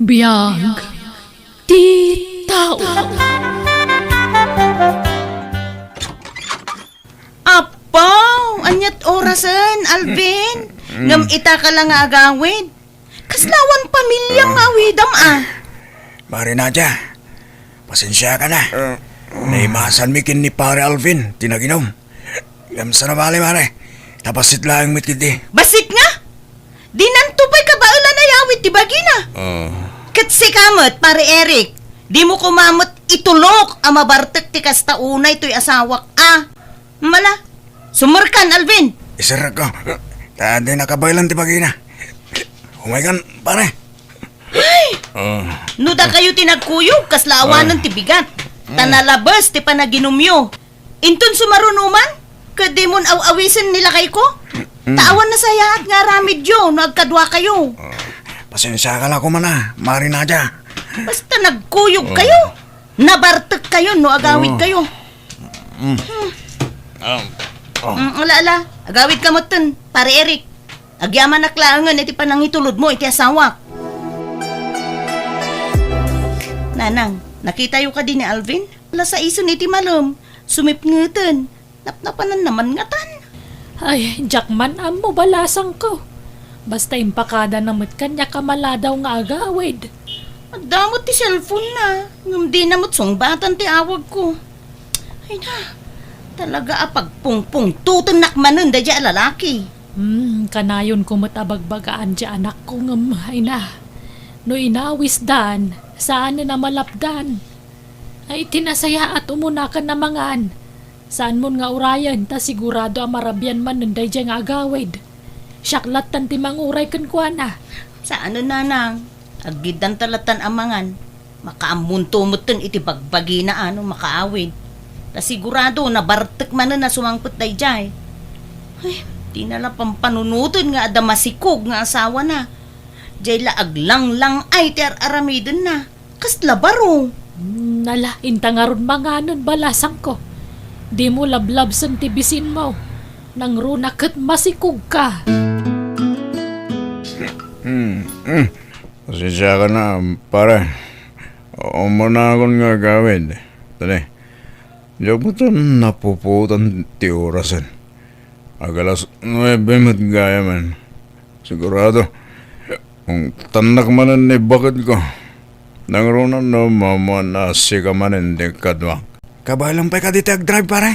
Biyag ti tao. Apaw, anyat orasan, Alvin. Ngam ita ka lang nga agawid. Kaslawan pamilyang awidam Mari Nadia, pasensya ka na. Naimasan mikin ni pare Alvin, tinaginom. Gamsa na bali, mare. Tapasit lang mit kiti. Basit nga. Di nantupay ka ba ulan na yawid ti bagina? Katsi kamot, pare Eric. Di mo kumamot itulok ang mabartek ti kasta unay to'y asawak Mala, sumurkan, Alvin. Isarag ko. Tadi nakabaylan ti bagina. Humaygan, pare. Nuda kayo tinagkuyog, kaslaawanan ti bigat. Tanalabas ti panaginumyo. Inton sumarunuman, kadimon aw-awisin nila kay ko. Tawan na saya at nga ramid yo, nagkadwa kayo. Pasensya ka lang ko man Mari Nadia. Basta nagkuyog kayo. Nabartek kayo, no agawid kayo. Ala, agawid ka mo ton, pare Eric. Agyaman na klaangan, iti panangitulod mo, iti asawak. Nanang, nakita yung ka din ni Alvin? Wala sa ison iti malum. Sumipngutan. Napnapanan naman ngatan. Ay, Jackman, amo balasang ko. Basta impakada namit kanya kamala daw nga agawid. Magdamot ti cellphone na. Ngum di namot sungbatan ti awag ko. Ay na, talaga apagpungpung tutun nakmanon da dya lalaki. Kanayon ko matabagbagaan dya anak ko ngam. Ay na, no inawis dan, saan na malapdan? Ay tinasaya at umunakan na mangan. Saan mo nga urayan, ta sigurado ang marabyan man nanday dya nga agawid. Syaklat tan timang uray kan kwa na. Sa ano nanang, agidan talatan amangan. Makaamuntumot iti bagbagi na makaawid. Ta sigurado na bartek man na sumangpot day jay. Ay, di na lang pampanunutan nga adamasikog nga asawa na. Jay laag lang ay ti aramidon na. Kasla baro. Nala, intangaron manganon balasang ko. Di mo lablab san tibisin mo. Nang runakat masikog ka. Pasensya ka na, pare. Umuna akong nga gawin. Tali. Diyan mo ito napuputan ti orasan. Agalas 9 mat gaya man. Sigurado, kung tanak manan ni bakit ko, nangrunan no mamanasi ka manan di kadwang. Kabalang pa ka dito ag-drive, pare?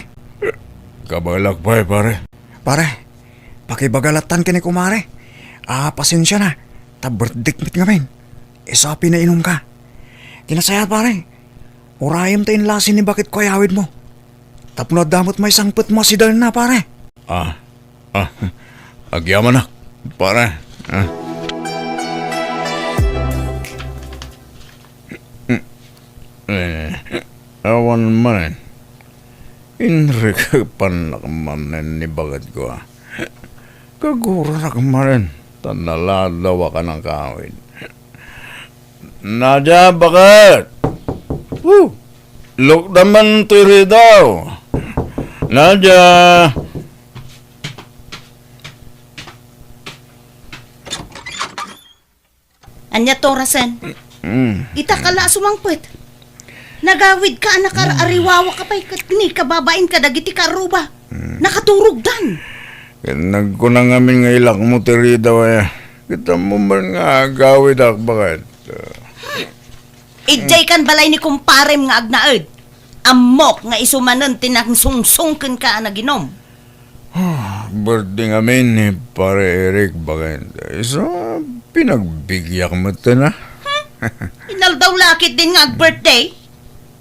Kabalak pa pare. Pare, pakibagalatan ka ni kumare. Pasensya na. Taberdikmit ngamin. Isapi na inom ka. Kinasayat, pare. Urayam tayo lasin ni bakit ko ayawid mo. Tapno damot may sangput mo si Darna, pare. Agyaman na, pare. Awan man. Inri ka panakamanin ni bagat ko. Kagura na kamarin. Tanaladawa ka ng kawin. Nadia, bakit? Look naman tiri daw. Nadia! Anya torasan. Ita kala sumangpot. Nagawid ka anak ariwawa ka pa'y ni kababain ka dagiti karuba. Nakaturog dan. Nagkunang amin nga ilak mo tiri daw Kita mo man nga gawid ak bakit? Ijay kan balay ni kumparem nga agnaed. Amok nga isumanon tinangsungsungken ka naginom. Birthday amin ni pare Eric bakit? Isa pinagbigyak mo ito na. Inal daw lakit din nga ag-birthday.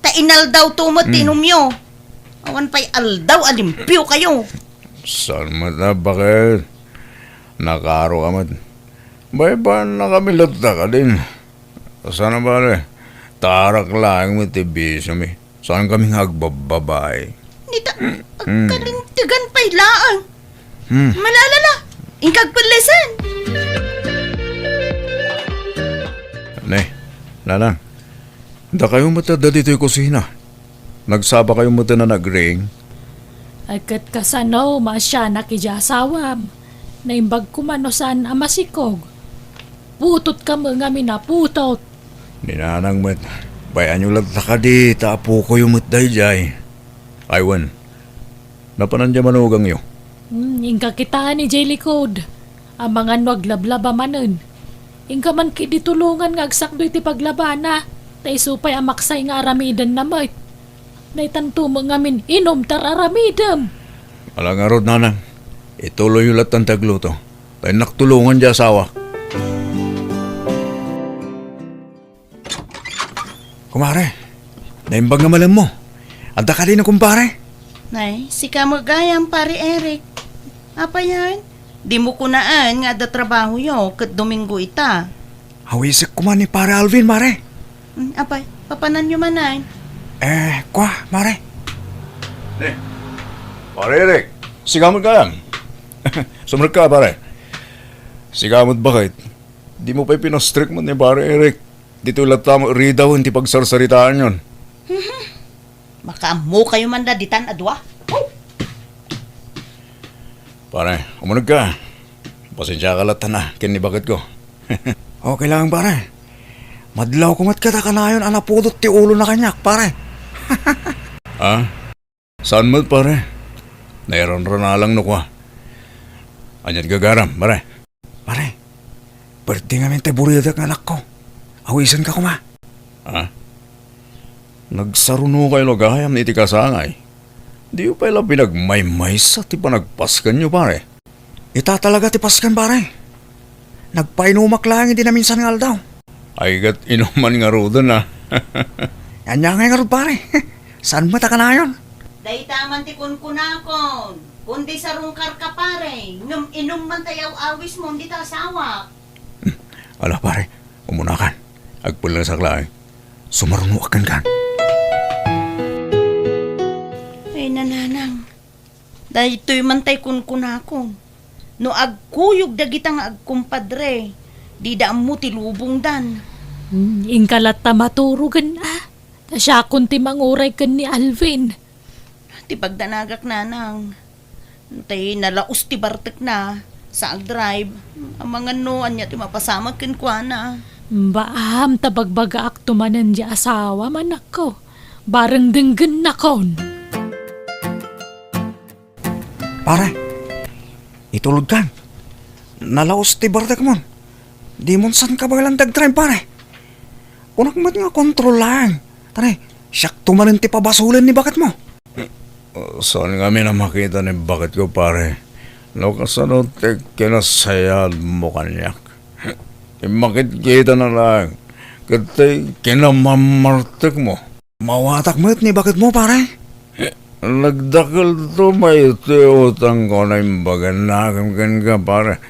Ta inal daw tumot tinumyo. Awan pa'y aldaw alimpyo kayo. Saan mo na bakit? Nakaro ka man. Bay ba nakamilot na ka din? Sana ba tarak lang mo tibis kami. Saan kami hagbababay? Nita, kalintigan pa'y laang. Malalala, ingkag palisan. Nanang, da kayo matada dito yung kusina. Nagsaba kayo mata na nag-ring. Agkat kasano, masya nakijasawam. Naimbag kumano saan amasikog. Putot ka mga minaputot. Ninanang met, bayan yung lagta ka di, tapo ko yung matday jay. Aywan, napanandya manugang yo. Ingka kita ni Jelly Code. Ang mga nwaglablaba manen. Ingka man kiditulungan nga agsakdo iti paglabana. Tay supay amaksay nga aramidan na mo't. Naitanto mo ngamin inom tar aramidam. Alang arod nanang, ituloy yung latang tagluto. Tayo naktulungan dya asawa. Kumare, naimbag nga malam mo. Anda ka din na kumpare. Nay, si kamagayang pare Eric. Apa yan? Di mo kunaan nga da trabaho yo kat Domingo ita. Hawisik ko man ni pare Alvin, mare. Apay, papanan nyo manay. Kwa, mare. Pare Eric, sigamot ka lang. Sumunod ka, pare. Sigamot bakit? Di mo pa'y pinastrict mo ni pare Eric. Dito lata mo ridaw hindi pagsarsaritaan yon. Makaamo kayo man da ditan adwa. Pare, umunod ka. Pasensya ka lata na, kinibakit ko. Okay lang, pare. Madlaw kumat ka na yun, anapudot ti ulo na kanyak, pare. Saan mo, pare? Nairon na lang nukwa. Anyan gagaram, pare. Pare, birthday nga mente burida ng anak ko. Awisan ka kuma. Nagsaruno kayo lagayam ni iti kasangay. Di ko pala pinagmaymay sa ti panagpaskan nyo, pare. Ita talaga ti paskan, pare. Nagpainumak lang hindi na minsan nga daw. Ay gat inuman nga rodo na. Yan nga rod, pare. Saan mo taka na yun? Day taman ti kunkunakon. Kundi sarungkar ka pare. Inom man tayaw awis mo, hindi ta asawa. Ala, pare. Umunakan. Agpul na sa klaay. Sumaruno akan kan. Ay nananang. Dahil ito'y mantay kunkunakon. No agkuyog dagitang agkumpadre. Di daam mo tilubong dan. Ingkalat ta maturugan Tasya kun ti manguray kan ni Alvin. Ti pagdanagak nanang. Tay nalaos ti bartek na. Sa agdrive. Ang mga noan niya ti mapasamag kinkwana. Baam tabagbaga ak tumanan di asawa manak ko. Bareng denggen na kon. Pare, itulog kan. Nalaos ti bartek mon. Di mon san ka bagalang dagtrim, pare. Unak mat nga kontrol lang. Tare, siyak tumanin ti pabasulan ni bakit mo. Saan kami na makita ni bakit ko, pare? Nakasanot ti kinasayad mo kanyak. Makikita na lang. Katay kinamamartik mo. Mawatak mo ni bakit mo, pare? Nagdakal to may utang ko na yung baganagan ka, pare.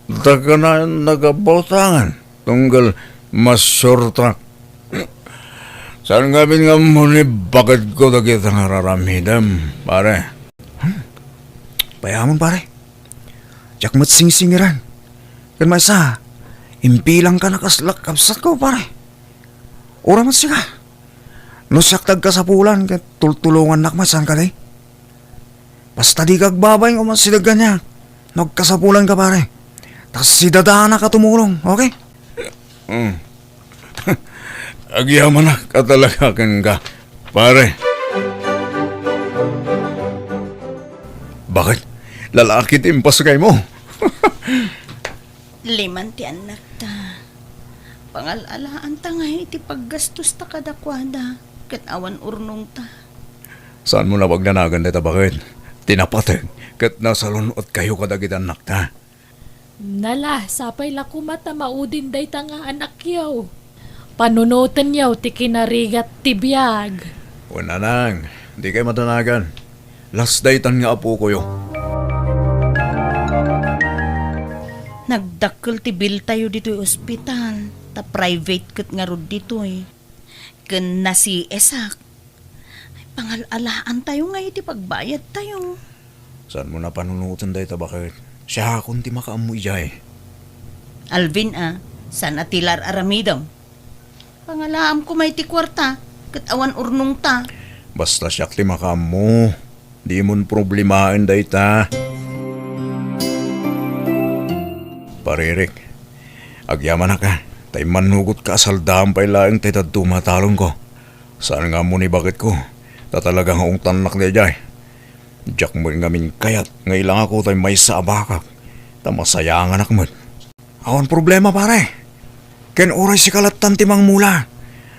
Taka na nagabautangan. Tunggal masurtak. Saan gabi nga mo ni bakit ko na kita nga raramidam, pare? Payaman, pare. Diyak mat sing-singiran. Kan masa, impilang ka nakaslak kapsat ko, pare. Ura mat siya. Nusyak tag ka sa pulan, kaya tultulungan nakmasan ka day. Basta di kagbabay o masidagan niya. Nagkasapulan ka, pare. Tas si dadaan na ka tumulong, okay? Agyaman na katalakakan ka, pare. Bakit? Lalaki timpas kay mo. Liman ti anak ta. Pangalalaan ta nga iti paggastos ta kadakwada. Kat awan urnong ta. Saan mo na pagnanagan dito, bakit? Tinapatag, kat nasa lunot kayo kadagit anak ta. Nala, sapay lakumata maudin day ta nga anak yaw. Panunutan yaw ti kinarigat ti biyag. Wala nang, di kayo matanagan. Last day tan nga apo ko yo. Nagdakkel ti bill tayo dito ospital. Ta private kat nga rod dito eh. Ken na si Esak. Ay, pangalalaan tayo nga iti pagbayad tayo. Saan mo na panunutan dito, bakit? Siya akong ti makaamoy jay. Alvin sana tilar aramidam. Pangalaam ko may ti kwarta. Kat awan urnong ta. Basta siya ti makamo. Di mon problemain dayta. Paririk, agyaman na ka. Tay manugot ka asaldaan pa ilaing tay tumatalon ko. Saan nga mo ni bakit ko? Tatalagang haong tanak niya jay. Diyak mo ngamin kayat, ngailang ako tay may sa abakak. Tamasayangan ak mo. Awan problema pare. Ken oray si kalatan timang mula.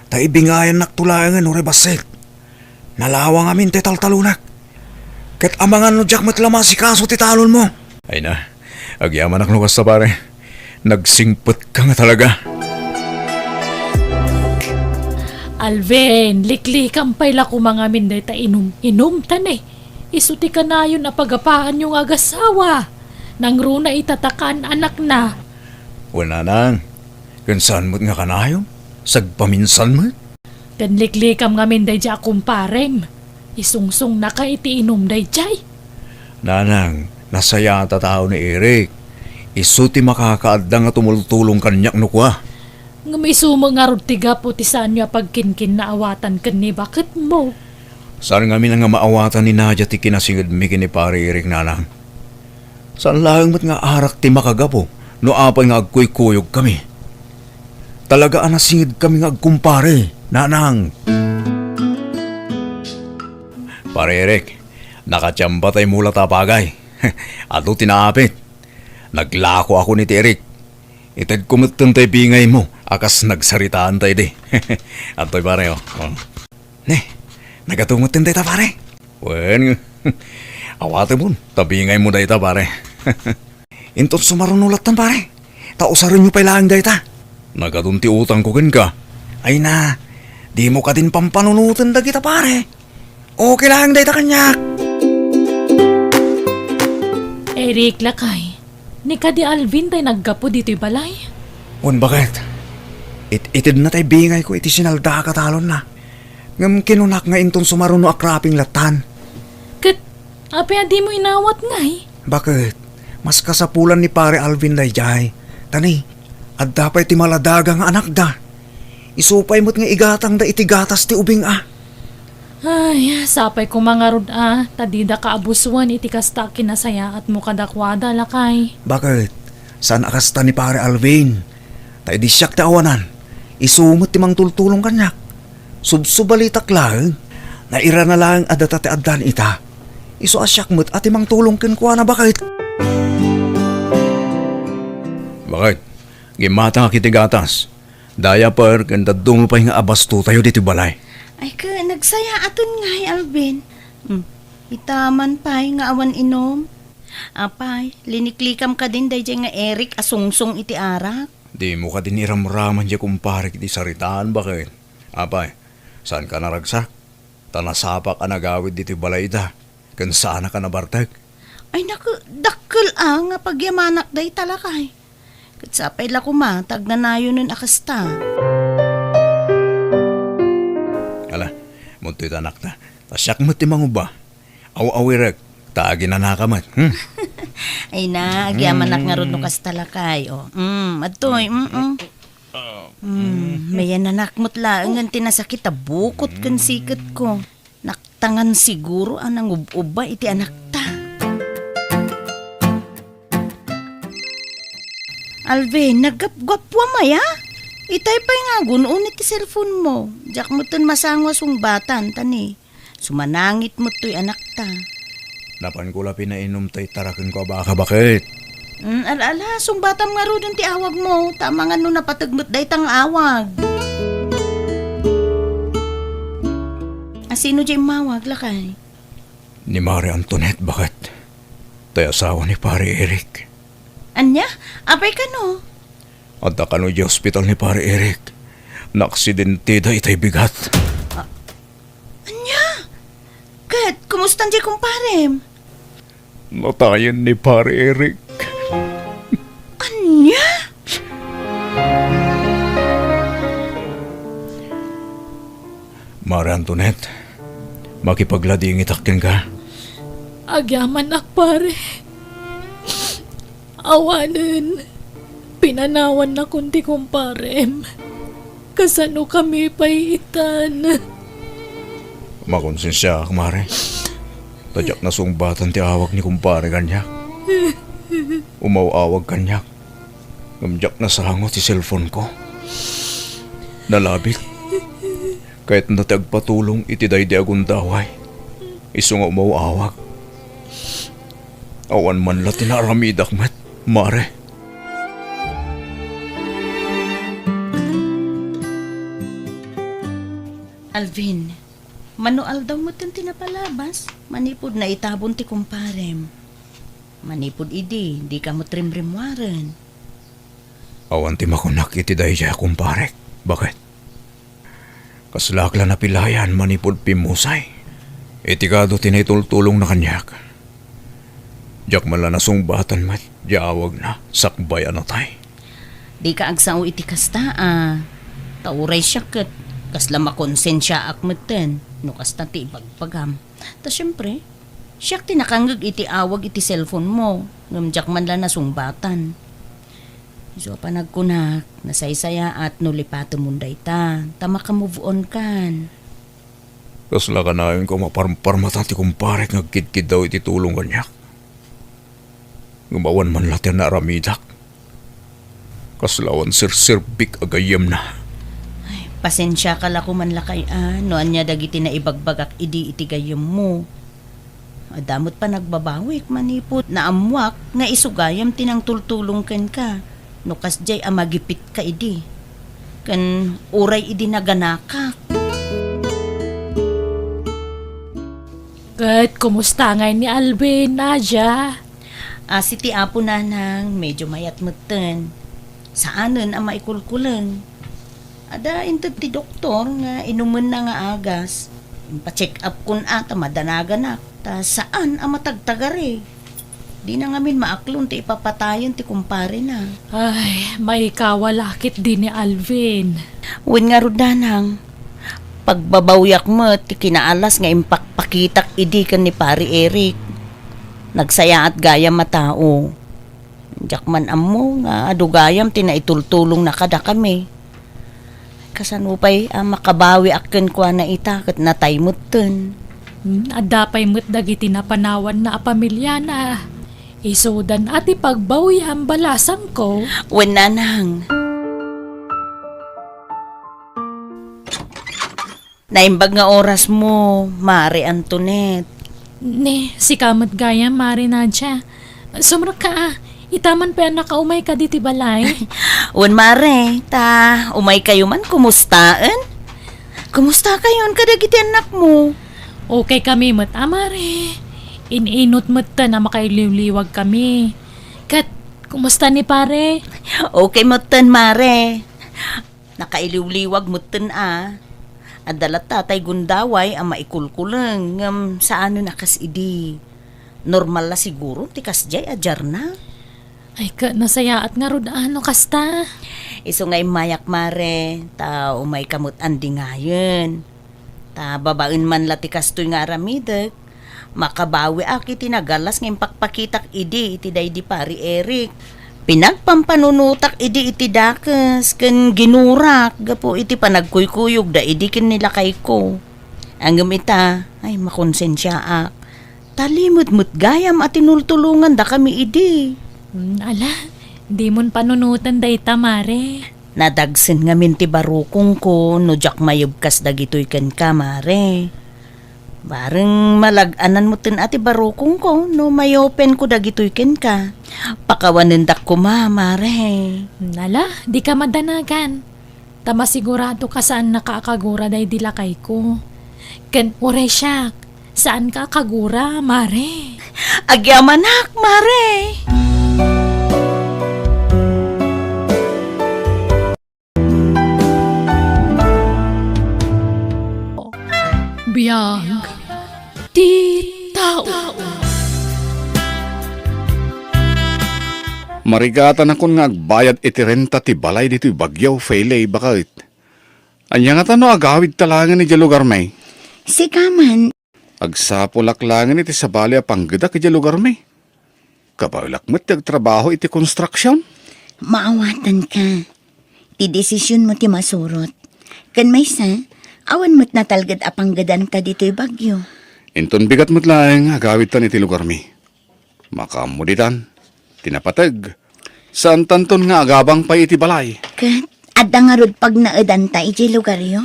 Tay bingayan naktulayangan oray basit. Nalawang amin tay taltalunak. Ket amangan no diyak matlama si kaso ti talon mo. Ay na, agyaman ak nukas sa pare. Nagsingpet ka nga talaga. Alvin, liklikam pa'y lako mga minday ta inom tan eh. Isuti ka na yun na pagapaan yung agasawa. Nang runa itatakan anak na. Wala nang. Kansan mo't nga kanayon? Sagpaminsan mo? Kan liklikam nga minday dya kumparem. Isungsong na ka iti inom day jay. Nanang, nasaya ta tao ni Eric. Isuti makakaadda nga tumultulong kanyak no kwa. Nga may sumo nga tiga po ti saan niya pagkinkin na awatan kan ni bakit mo? Saan nga nga maawatan ni Nadia ti kinasingid mi kini pare Eric nanang? Saan lang mat nga arak ti makagapo no apay nga agkuy-kuyog kami? Talaga anasingid kami nga agkumpare, nanang. Pare Eric, nakachamba tay mula tapagay. Ato tinaapit. Naglako ako ni Eric. Itad kumutun tay bingay mo. Akas nagsaritaan tay di. Atoy pare oh. Nagatumutun tay ta pare. Wen, awate mo. Tabingay mo day ta pare. Intot sumarunulat tan pare. Tausaran nyo pailang day ta. Nagatunti utang ko ka. Ay na, di mo ka din pampanunutan da kita pare. Okay lang day ta kanyak. Eric lakay, ni ka di Alvin tay naggapo dito'y balay. Wen bakit? Itid na tay bingay ko iti sinalda katalon na. Ngam kinunak nga intong sumaruno akraping latan. Kat, apya di mo inawat ngay. Bakit? Mas kasapulan ni pare Alvin Layjay. Tani, at dapat ti maladaga nga anak da. Isupay mo't nga igatang da iti gatas ti ubing ah. Ay, sapay ko mga rod tadida ka abusuan iti kasta kinasaya at mo kadakwada lakay. Bakit? Saan akasta ni pare Alvin? Tay di siyak ti awanan. Isumot ti mang tultulong kanyak. Subsubalitak lang. Naira na lang adata ti addan ita. Isu asyak mo't at imang tulong kinkwa na bakit? Bakit? Gimata nga kiti gatas. Daya par kanda dumupay nga abasto tayo dito balay. Ay ka, nagsaya aton nga Alvin. Itaman pa'y nga awan inom. Apay, liniklikam ka din day nga Eric asungsong iti arak. Di mo ka din iramraman diya kumpare kiti saritaan bakit? Apay, saan ka naragsak? Tanasapak ka nagawid dito balay da. Kan sana ka nabartag? Ay naku, dakkel nga pagyamanak day talakay. Katsapay la kumatag na nayo nun akasta. Ala, munto'y tanak na. Tasyak mo timang ba? Aw-awirag, taagi na nakamat. Ay na, agyamanak nga ron no kas talakay. Atoy, mayan anak mo't laang ang tinasakit bukot kan sikat ko. Naktangan siguro anang ub-uba iti anak ta. Alvin, naggap-gapwa maya? Itay pa'y nga gunoon iti cellphone mo. Diyak mo ton masangwas yung batan, tani. Sumanangit mo to'y anak ta. Napan ko la pinainom tay tarakin ko baka bakit? Ala, sumbatam nga ron ti awag mo. Tama nga no napatagmot day tang awag. Sino dyan mawag lakay? Ni Marie Antoinette bakit? Tay asawa ni pare Eric. Anya? Apay ka no? At kano di hospital ni pare Eric. Naaksidente da itay bigat. Anya? Kat, kumustan dyan kumparem? Natayan ni pare Eric. Anya? Marie Antoinette, makipaglading itakin ka. Agyaman ak pare. Awanan. Pinanawan na kundi kumparem. Kasano kami paitan. Makonsensya ka, Mare. Tadyak na sungbatan ti awag ni kumpare kanyak. Umaw-awag kanyak. Gamjak na sangot ti cellphone ko. Nalabik. Kahit natagpatulong iti daydi agun daway. Isu nga umawawag. Awan man la tinaramidak met, mare. Alvin, manual daw mo tin tinapalabas. Manipod na itabon ti kumparem. Manipod idi, di ka mo trimrimwaran. Awan ti makunak iti daydi kumparek. Bakit? Kaslakla na pilayan manipod pimusay. Itikado tinitultulong na kanyak. Diyak mala nasungbatan mat, diawag na, sakbayan na tay. Di ka agsao iti kasta Tauray siya kat. Kasla makonsensya akmeten. No kasta ti ipagpagam. Ta syempre, siyak tinakangag iti awag iti cellphone mo. Ngamjak man lang nasungbatan. So pa nagkunak, nasaysaya at nulipato munday ta. Tama ka move on kan. Kasla ka na yun ko maparmatan ti kumparek ngagkidkid daw iti tulong kanyak. Gumawan man latin na aramidak. Kaslawan sir-sirbik agayam na. Pasensya ka la man lakay no anya dagiti na ibagbagak idi iti gayam mo. Adamot pa nagbabawik manipot na amwak nga isugayam tinang tultulong ken ka. No kasjay amagipit ka idi. Ken uray idi naganakak. Kat, kumusta ngay ni Alvin, Nadia? Si ti apo nanang medyo mayat meten. Saanen ang maikulkulan. Ada intad ti doktor nga inuman na nga agas. Pa-check up kun ata madanagan ta saan ang matagtagari. Di na ngamin maaklon ti ipapatayan ti kumpare na. Ay, may kawalakit din ni Alvin. Wen nga rudanang, pagbabawyak mo ti kinaalas nga impakpakitak idi kan ni pari Eric. Nagsaya at gayam matao. Jakman amo nga adugayam ti naitultulong na kada kami. Kasanupay makabawi akken kwa na ita kat natay mutten. Adapay mo't dagiti na panawan na pamilya na. Isudan at ipagbawi ang balasang ko. Wen nanang. Naimbag nga oras mo, Mari Antoinette. Ne, si kamat gaya, Mari Nadia. Sumra ka, itaman pa nakaumay ka diti balay. Wen Mare, umay kayo man, kumustaan? Kumusta kayon kadagiti anak mo? Okay kami mo't, Mari. Ininot mo't na makailiwliwag kami. Kat, kumusta ni pare? Okay mo ten, Mare. Nakailiwliwag mo ten Adalat tatay gundaway ang maikulkulang saan nakas idi. Normal la siguro, tikas jay ajar na. Ay ka, nasaya at nga rod kasta. Iso ngay mayak, Mare, umay kamot andi ngayon. Babaen man latikas to'y nga aramidag. Makabawi aki tinagalas ngayon pakpakitak idi iti day di pari Eric. Pinagpampanunutak idi iti dakas ken ginurak gapo iti panagkuykuyog da idi ken nilakay ko. Anggam ita ay makonsensya ak. Talimot-mut gayam at tinultulungan da kami idi. Ala, di mon panunutan da ita, Mare. Nadagsen nga minti barukong ko no jak mayubkas dagitoy ken ka, Mare. Bareng malag-anan mo tin ati barukong ko no mayopen ko dagitoy ken ka. Pakawanindak ko, Mare. Ala, di ka madanagan. Tama sigurado ka saan nakakagura day dilakay ko. Ken uray siya, saan ka kagura, Mare? Agyamanak, Mare. Biyag di tao. Marigatan akon nga agbayad iti renta ti balay dito'y Bagyaw, Faylay, bakit? Anya nga tano agawid talangan iti lugar may. Sikaman, Agsapulaklangan iti sabali a panggadak iti lugar may. Kabaulak mo't agtrabaho iti construction. maawatan ka. Ti desisyon mo ti masurot. Kan may sa, awan mo't natalgad apanggadan ta dito'y Bagyo. Inton bigat mo't lang agawid tan iti lugar may. Makamuditan, tinapatag. Saan tanton nga agabang pa iti balay. Kat, Adda nga rod pag naedanta iti lugar yo.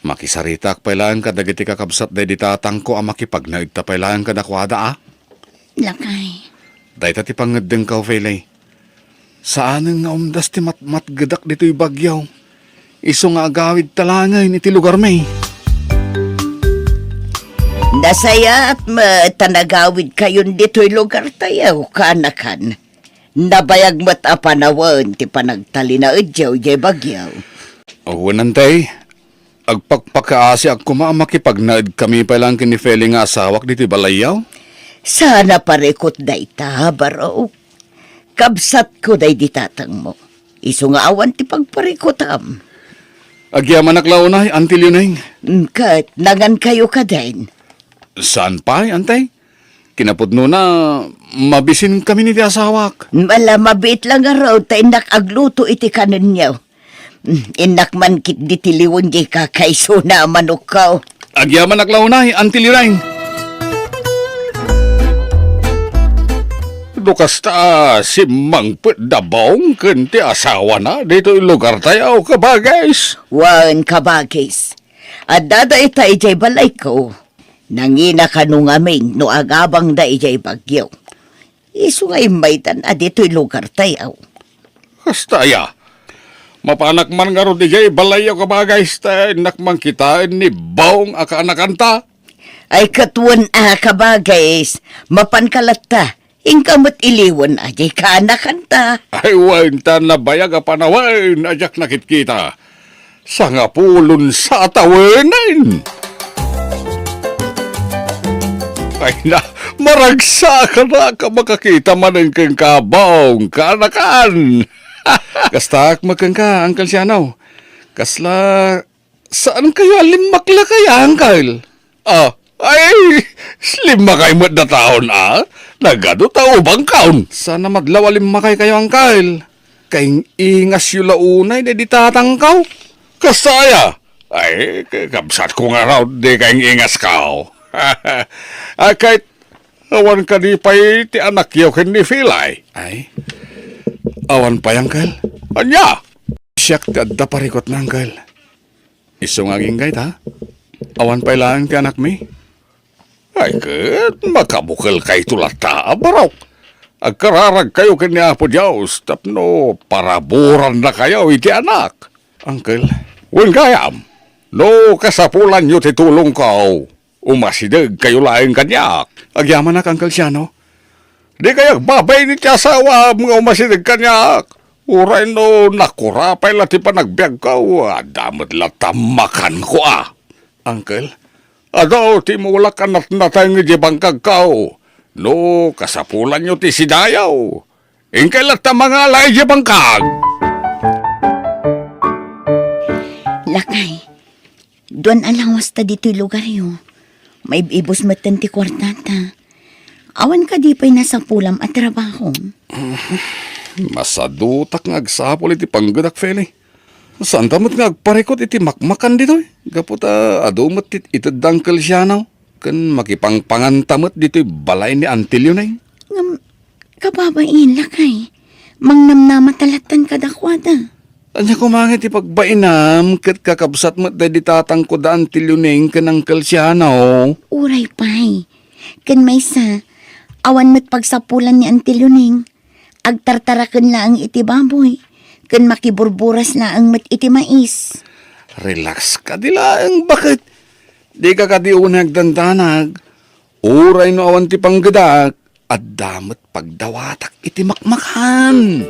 Makisarita pailaan ka dagiti kakabsat day ditatang ko ang makipagnaid ta pailaan ka dakwada Lakay. Dahita ti pangedeng ka, Felay. Saan nga umdas ti matgadak dito'y bagyaw? Iso nga agawid talangay iti lugar may. Nasaya at matanagawid kayon dito'y lugar tayo, kanakan. Nabayag mat apanawan ti panagtali na udyaw jay bagyaw. O nantay, agpagpakaasi ak makipagnaid kami pailang kini Felay nga asawak dito'y balayaw? Sana parekot day ta, baro. Kabsat ko day ditatang mo. Iso nga awan ti pagparikotam. Agyaman aklaunay, antil yun Kat, nangan kayo ka din. Saan pa, antay? Kinapudno na, mabisin kami ni ti asawak. Mala mabit lang araw, ta inak agluto iti kanan niyaw. Inak man kit ditiliwan di kakaiso na manukaw. Agyaman aklaunay, antil yun Dukas ta si Mangpet Dabong kenti asawa na dito yung lugar tayo kabagais. Wan kabagis. At dada ita ijay balay ko. Nangina ka nung aming no agabang da ijay bagyo. Isu nga imbaitan a dito'y lugar tayo. Kastaya, mapanak man nga ro di jay balayo kabagais ta nakman kita ni Baong akaanakanta. Ay katuan kabagis. Mapankalata. Ingkamot iliwan ajay kaanakanta. Ay waintan na bayag a panawain ajak nakit kita. Sa nga pulon sa tawanan. Ay na, maragsa ka na ka makakita man ang kang kabaong kaanakan. Kastak magkang ka, Uncle Sianaw. Kasla, saan kayo alimakla kaya, Uncle? Ay, limakay mo't na taon Nagado tao bang kaon? Sana madlaw alimakay kayo, Uncle. Kaing ingas yung launay na di tatangkaw. Kasaya. Ay, kabsat ko nga raw di kaing ingas kao. Kahit awan ka di pa'y ti anak yaw ken ni Filay. Ay, awan pa, Uncle. Anya? Siyak ti adda parikot na, Uncle. Iso nga gingay ta? Awan pa ilang ti anak mi? Ay, kat makabukal kay tulata, baraw. Agkararag kayo kanya po Diyos, tapno paraburan na kayo iti anak. Uncle, wen gayam, no kasapulan nyo titulong kao, umasidag kayo laing kanyak. Agyaman na, Uncle Siano. Di kayak babay ni ti asawa mga umasidag kanyak. Uray no nakurapay lati pa nagbiag kao, damot latamakan ko Uncle, adaw ti mulak anat natay nga di bangkag kao. No, kasapulan nyo ti sidayaw. Ingkailat ta mga alay di bangkag. Lakay, doon alawas ta dito'y lugar yo. May ibos matan ti kwartata. Awan ka di pa'y nasa pulam at trabaho. Masadutak nga agsapol iti panggadak, Feli. Saan tamot nga agparekot iti makmakan dito Gaputa adumot iti dangkel siya now. Kan makipangpangan tamot dito balay ni Antilyo na Kababain, lakay. Mangnamnama talatan kadakwada. Anya kumangit ipagbainam kat kakabsat mo't da ditatang ko da Antilyo na kanang kalsyanaw. Uray pay. Kan may sa, awan mo't pagsapulan ni Antiluning. Agtartarakan na ang iti baboy. Kan makiburburas na ang mat iti mais. Relax ka dila ang bakit? Di ka kadiunag dandanag. Uray no awan ti panggadak at damot pagdawatak iti makmakan.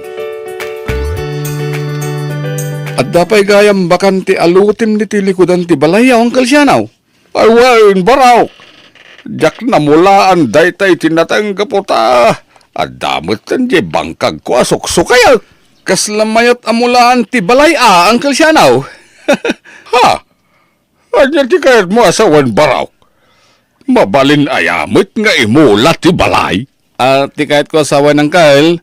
At dapay gayam bakan ti alutim ni ti likudan ti balaya ang kalsyanaw. Ay wain baraw. Diyak na mulaan daytay tinatanggap po ta. At damot kan di bangkag ko asok kaya. Kaslamayat amulaan ti balay ang kalsyanaw. Ha? Anya ti kayat mo asawan baraw. Mabalin ayamit nga imulat ti balay. At ti kayat ko asawan ng kail,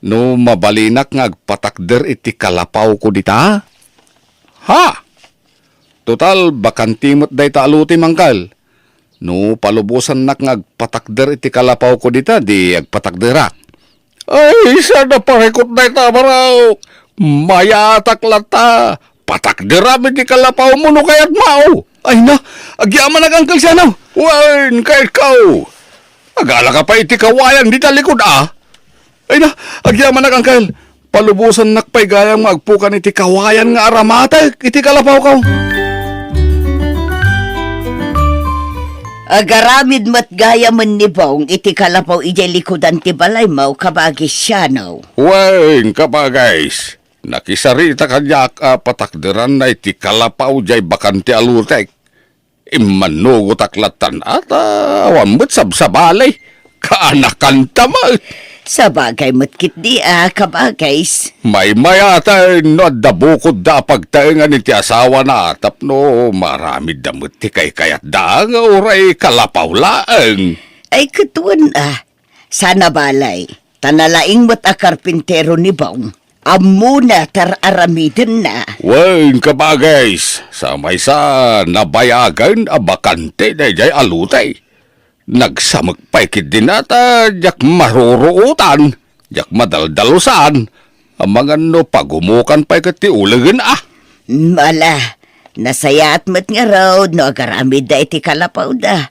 no mabalinak nga agpatakder iti kalapaw ko dita. Ha? Total, bakantimot day taalutim ang kail. No palubusan nak nga agpatakder iti kalapaw ko dita, di agpatakderak. Ay, sana parekot day ta baraw. Mayatak lata. Patakderami di kalapaw mo no kayat mao. Ay na, agyaman nag-angkal siya no. Wan, kay ikaw. Agala ka pa iti kawayan di talikod Ay na, agyaman nag-angkal. Palubusan nakpay gayang magpukan iti kawayan nga aramatek iti kalapaw kaw. Agaramid mat gaya man ni Bong iti kalapaw ijay likodan ti balay mau kabagis siya no. Wan, kapa guys. Nakisarita kanyak patakderan na iti kalapaw jay bakante alutek. Imanugo taklatan at awamot sabsabalay. Kaanakan tama. Sa bagay matkit di kabagays. May mayata no dabukod da pagtaengan iti asawa na atap no marami damot ti kay kayat da nga oray kalapaw laeng. Ay katuan sana balay. Tanalaing mat a karpintero ni Bong. Amuna tar aramiden na. Wen kabagays, sa may sa nabayagan a bakante na jay alutay. Nagsamagpay kid din ata jak maruruutan, jak madaldalusan. Ang mga no pagumukan pa'y kati ulagan Mala, nasayat mat nga raw no agaramid da iti kalapaw da.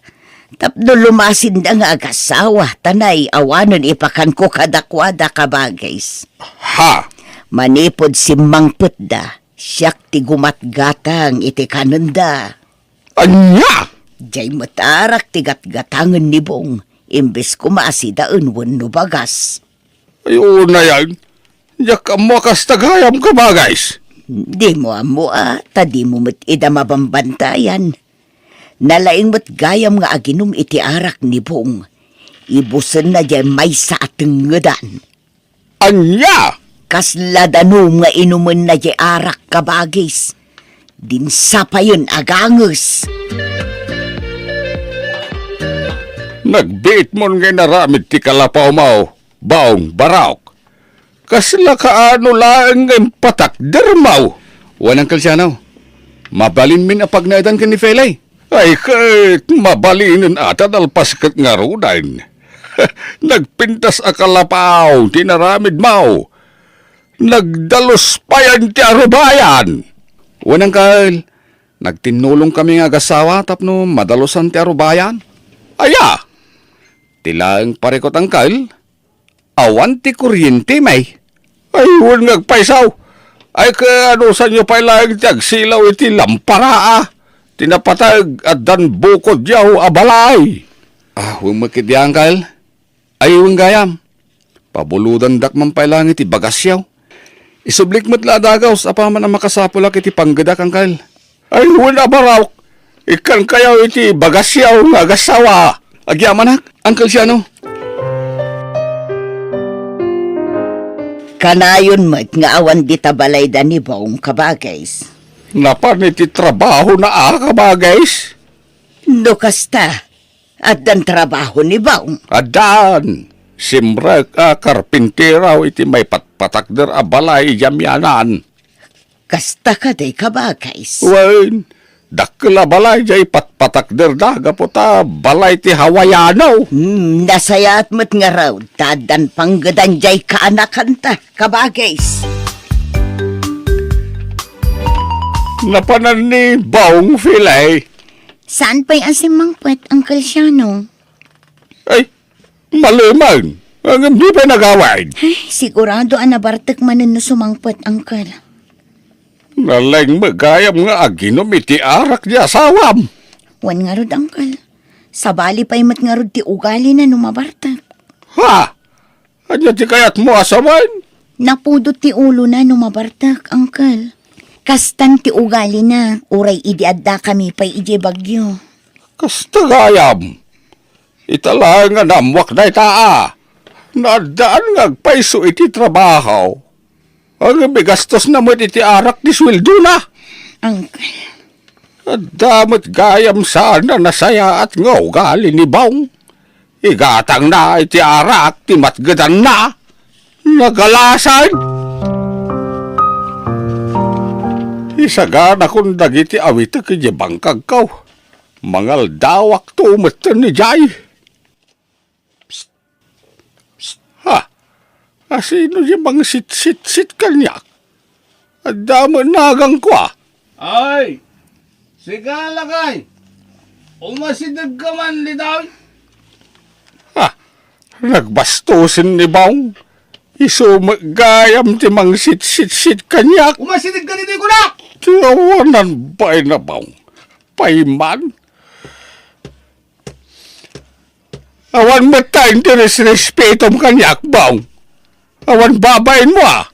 Tapno lumasin da nga agasawa, tanay awanon ipakan ko kadakwada kabagays. Ha! Manipod si Mangput da, siyak ti gumatgatang iti kananda. Anya! Jay matarak ti gatgatangan ni Bong, imbes kumasi da unwan no bagas. Ayun na yan. Jak mo kastagayam kabagays. Di mo amo tadi mo mat ida mabambantayan. Nalaing mat gayam nga aginom iti arak ni Bong. Ibusen na jay may sa ateng ngadan. Anya! Kasladanom nga inuman na jay arak kabagis. Dinsa pa yun agangus. Nagbiit mo nga naramid ti kalapaw mo, baong barawk. Kasla kaano lang ang patakder mo. Wanang kalsyanaw. Mabalin min apag naidan ka ni Felay. Ay kahit mabalinin ata dalpas kat nga rudan. Nagpintas a kalapaw, tinaramid mo. Nagdalos pa yan ti arubayan. Wanang kal, nagtinulong kami nga agasawa tapno madalosan ti arubayan. Aya, tilaang parekot ang kal, awan ti kuryente may. Ay, huwag ngagpaisaw. Ay, ano sa inyo pa ilang tiyagsilaw iti lampara Tinapatag at dan bukod yaw abalay. Huwag makidiyang kal. Ay, huwag gayam. Pabuludan dakman pa ilang iti bagasyaw. Isublik mo't ladagaw sa paman ang makasapulak iti panggadak ang kal. Ay, huwag na baraw. Ikan kayaw iti bagasyaw nga gasawa. Agyaman Uncle Siano. Kanayon mat nga awan di tabalay da ni Bong kabagays. Napan iti trabaho na kabagays. No kasta, at dan trabaho ni Bong. Adan, simrek karpinteraw iti may patpatakder a balay jamyanan. Kasta ka day kabagays. Wen, dakla balay jay patpatakder daga po ta balay ti Hawaiano. Nasayat mat nga raw, tadan panggadan jay kaanakan ta kabagays. Napanan ni Baong Filay. Saan pa'y asimangpwet, Uncle Siano? Ay, malimang. Ang hindi pa nagawain. Ay, sigurado nabartek manin no sumangpwet, Uncle. Nalang magayam nga aginom iti arak di asawam. Wan nga rod, Uncle. Sabali pa'y mat nga rod ti ugali na numabartek. Ha? Anya ti kayat mo asaman? Napudot ti ulo na numabartek, Uncle. Kastan ti ugali na, uray idi adda kami pa'y ije bagyo. Kastagayam. Itala nga namwak na itaa. Nadaan nga agpaiso iti trabaho. Ang bigastos na mo iti arak di sweldo na. Uncle, Damot gayam sana nasaya at nga ugali ni Baong. Igatang na iti arak ti matgadan na. Nagalasan. Isagan akong dagiti awita kaya bangkag kaw. Mangal dawak tumatan ni Jay. Psst. Psst. Ha? Asino yung mga sit-sit-sit kanyak? At damo nagang kwa. Ay! Sigala kay! Umasidag ka man, Lidaw! Ha! Nagbastusin ni Bong. Iso magayam ti mang sit-sit-sit kanyak. Umasinig ka nito ko na! Tiyawanan ba na Bong? Paiman? Awan mo tayong respetom kanyak, Bong. Awan babain mo ah.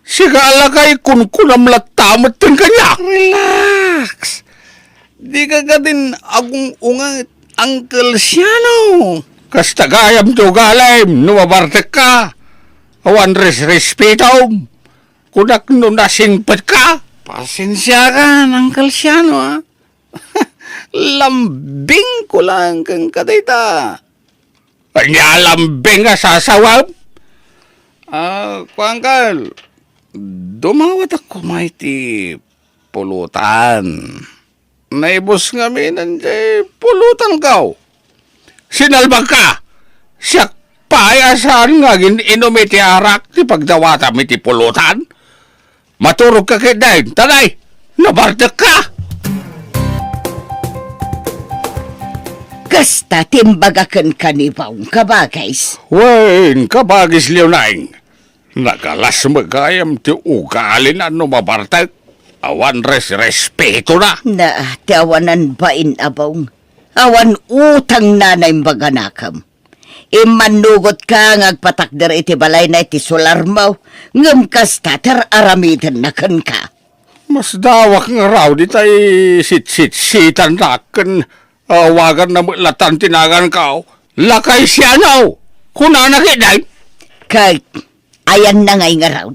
Sigala kay kunam latamot din kanyak. Relax! Di ka ka din akong ungat, Uncle Siano. Kasta gayam to galayim, numabartek ka. Awan respetom. Kunak nunasingpat ka. Pasensya ka, Uncle Siano, ha? Lambing ko lang kang kadita. Panyalambing nga sasawab. Uncle, dumawat ako may ti pulutan. Naibos nga minan di pulutan ka. Sinalbag ka. Siyak payasan nga inumiti arak ti pagdawata mi ti pulutan. Maturog ka kay dahin. Tanay, nabartek ka. Kasta timbagakan ka ni Baong kabagays. Wen, kabagis liunaing. Nagalas magayam ti ugali na numabartek. Awan respeto na. Na tiawanan bain abong. Awan utang nanay baganakam. Imanugot ka ngagpatakder iti balay na iti solar mo. Ngam kasta aramidan na kan ka. Mas dawak nga raw di tay sit-sit-sitan nakin. Awagan na mulatan tinagan ka. Lakay siya na. Kuna nakiday. Kay ayan na ngay nga raw.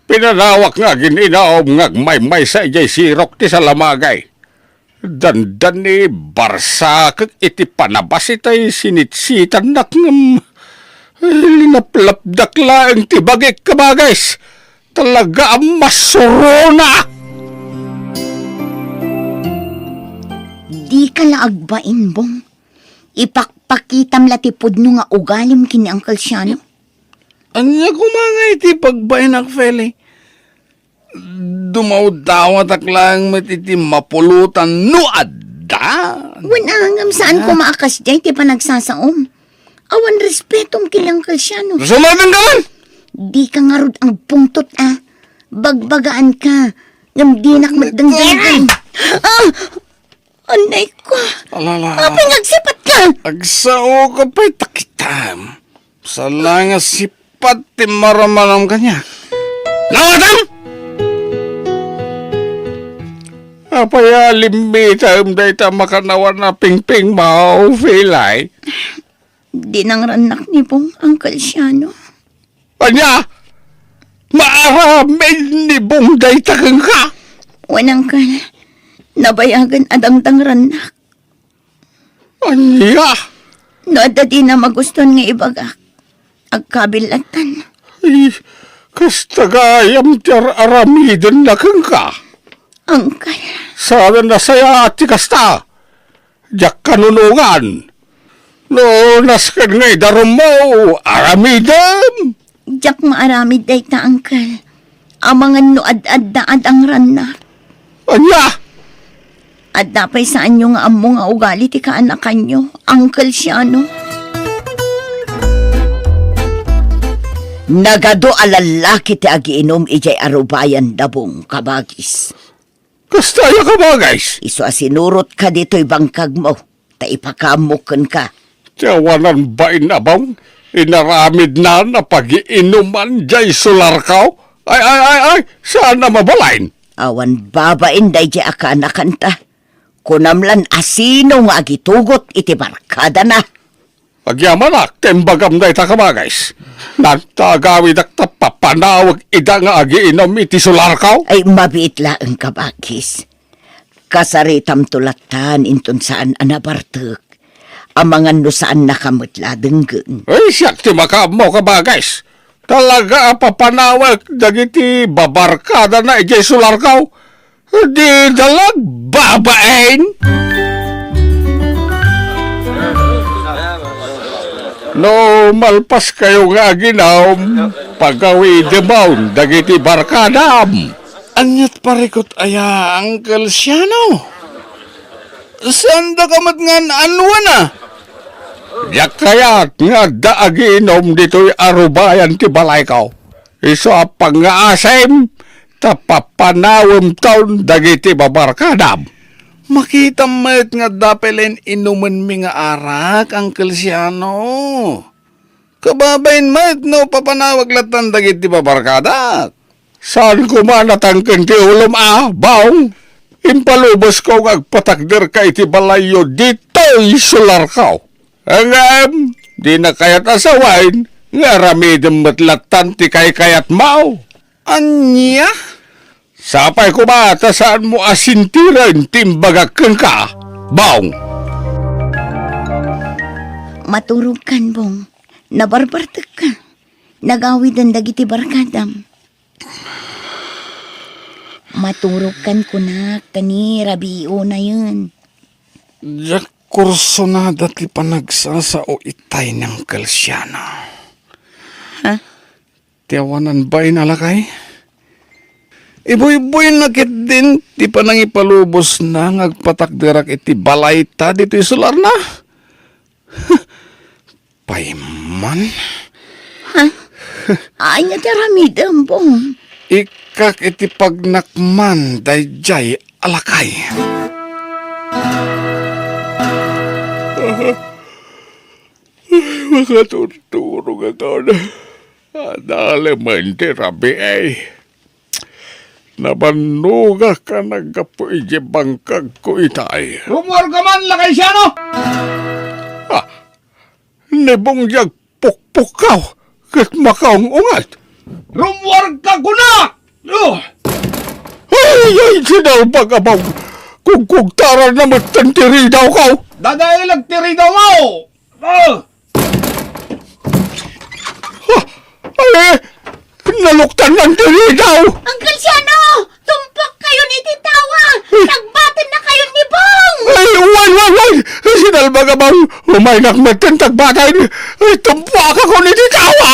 Pinalawak nga gininaom nga may sa ijay sirok ti salamagay. Dandan ni Barsa kag iti panabas itay sinitsitan nak ngam. Linaplapdak lang ti bagik kabagays. Talaga ang masurona. Di ka laagbain, Bong. Ipakpakitam latipod no nga ugalim kini Uncle Siano. Anya kumangay ti pagbayinak, Feli. Dumaw-dawat ak lang matiti mapulutan no adda. Wanangam saan ko maakas jay ti panagsasaom. Awan respetom kini Uncle Siano. Sumadan ka man! Di ka nga rod ang pungtot Bagbagaan ka. Ngam di nakmadangdagan. Anay ko. Alala. Apay nagsipat ka. Agsao ka pa'y takitam. Sa lang nga sipat ti maramanam kanya. Nawatam! Apaya limitam day ta makanawan na pingping mau filay. Di nang ranak ni Bong Uncle Siano. Anya, maaramin ni Bungday takang ka. Wanang ka. Nabayagan adangdang ranak. Anya, No adda di na maguston nga ibagak. Agkabilatan. ay, kastagayam tiyar aramidon na kang ka. Uncle. Sana nasaya at kasta. Diyak kanunungan. No, naskan ngay darum mo, aramidon. Jak maaramid day ta, Uncle. Amangan no ad-ad ang ranak. Anya, At dapay saan nyo nga amo nga ugali ti kaanakan nyo, Uncle Siano. Nagado alalaki ti agiinom ijay arubayan dabong kabagis. kastaya ka ba guys? Iso asinurot ka dito'y bangkag mo. Ta ipakamukan ka. Tiyawanan ba inabang? Inaramid na pag-iinuman jay solar kao? Ay, sana mabalain. Awan babain day jay akaanakan ta. Kunamlan asino nga agitugot iti barkada na. Agyamanak, tembagam day ta ka ba guys? Nagtagawid ak tapapanawag ida nga agiinom iti solar kao? Ay mabiit laeng kabagis. Kasaritam tulatan inton saan anabartek. Amangan no saan nakamutladenggen. Ay, siyak ti makamo ka ba guys? Talaga papanawag dagiti babarkada na ijay solar kao? Di dalag babain? No, malpas kayo nga ginom, pagawi demaun, dagiti barkadam. Anyat parikot aya, Uncle Siano. Saan da kamat nga anwa na? Yak kayat nga daagi inom dito'y arubayan ti balay ko. Iso apang nga asem, tapapanawam taon dagiti babarkadam. Makita mayat nga dapelen inuman mi nga arak, Uncle Siano. Kababain mayat no papanawag latan dagiti babarkada. Saan ko manatangken ti ulom baong? Impalubos ko agpatakder ka iti balayo dito isular ko. Angam, di na kayat asawain, nga ramidem matlatan ti kayat mau. Anya? Sapay ko ba saan mo asintiran timbagakan ka, baong? Maturog kan, Bong. Nabarbartek ka. Nagawid ang dagiti barkadam. Maturog kan kunak, kani Rabio na yun. Diyak kurso na dati panagsasao itay ng kalsyana. Ha? Tiyawanan ba inalakay? Iboy-boy nakit din, ti pa nang ipalubos na ngagpatakderak iti balay ta dito isular na. Paiman? Ay nga taramidam, Bong. Ikak iti pagnakman dayjay alakay. Makaturturong ako na. Adalaman ti rabi ay. Nabanuga ka nagapo iji bangkag ko itay. Rumor ka man, lakay siya, no? Nibongjag pukpukaw kat makaong ungat. Rumor ka kuna! Ay, sinalbag abaw. Kung kugtaran na matantiri daw ka. Dadailag tiri daw mo! Ay, naluktan ng tiri daw. Uncle Siano! Tumpak kayo ni Titawa! Nagbatan na kayo ni Bong! Ay, wan! Sinalbag abaw. Umay nakmatan tagbatan. Ay, tumpak ako ni Titawa.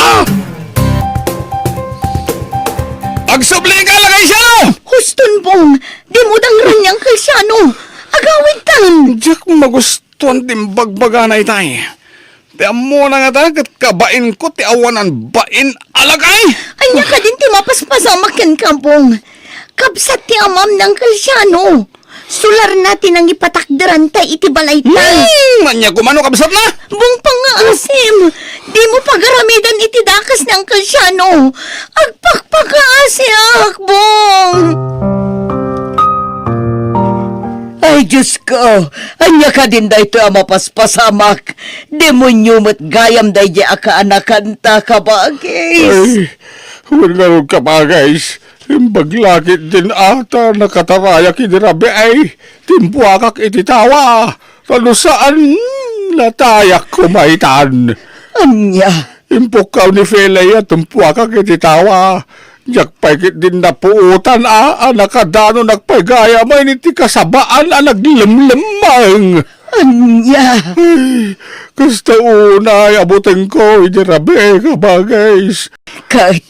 Agsubling ka lagay siya! Huston, Bong! Di mo dangran ni Uncle Siano! Agawid tan! Diyak magustuhan timbagbaga na itay. Ti amo na nga tagat kabain ko ti awanan bain alagay. Anya ka din ti mapaspasamakan ka, Bong. Kapsat ti amam ng Uncle Siano. Sular natin ang ipatakderan tay iti balaytan. Manya kumano kabsat na? Bong pangaasim! Di mo pagaramidan iti dakas ng Uncle Siano. Agpakpakaasiak, Bong! Ay, Diyos ko! Anya ka din da ito ang mapaspasamak. Demonyo mo't gayam da iti akaanakan ta kabagis. Ay, wala ka pa guys. Imbaglakit din ata nakatarayak idirabi ay. Timpuakak ititawa. Kano saan natayak kumaitan. Anya? Impukaw ni Felay at timpuakak ititawa. Diyak paikit din na puutan nakadano nagpagaya may niti kasabaan naglimlimang. Anya? Ay, kasta una abutin ko idirabi kabagays. Kurt,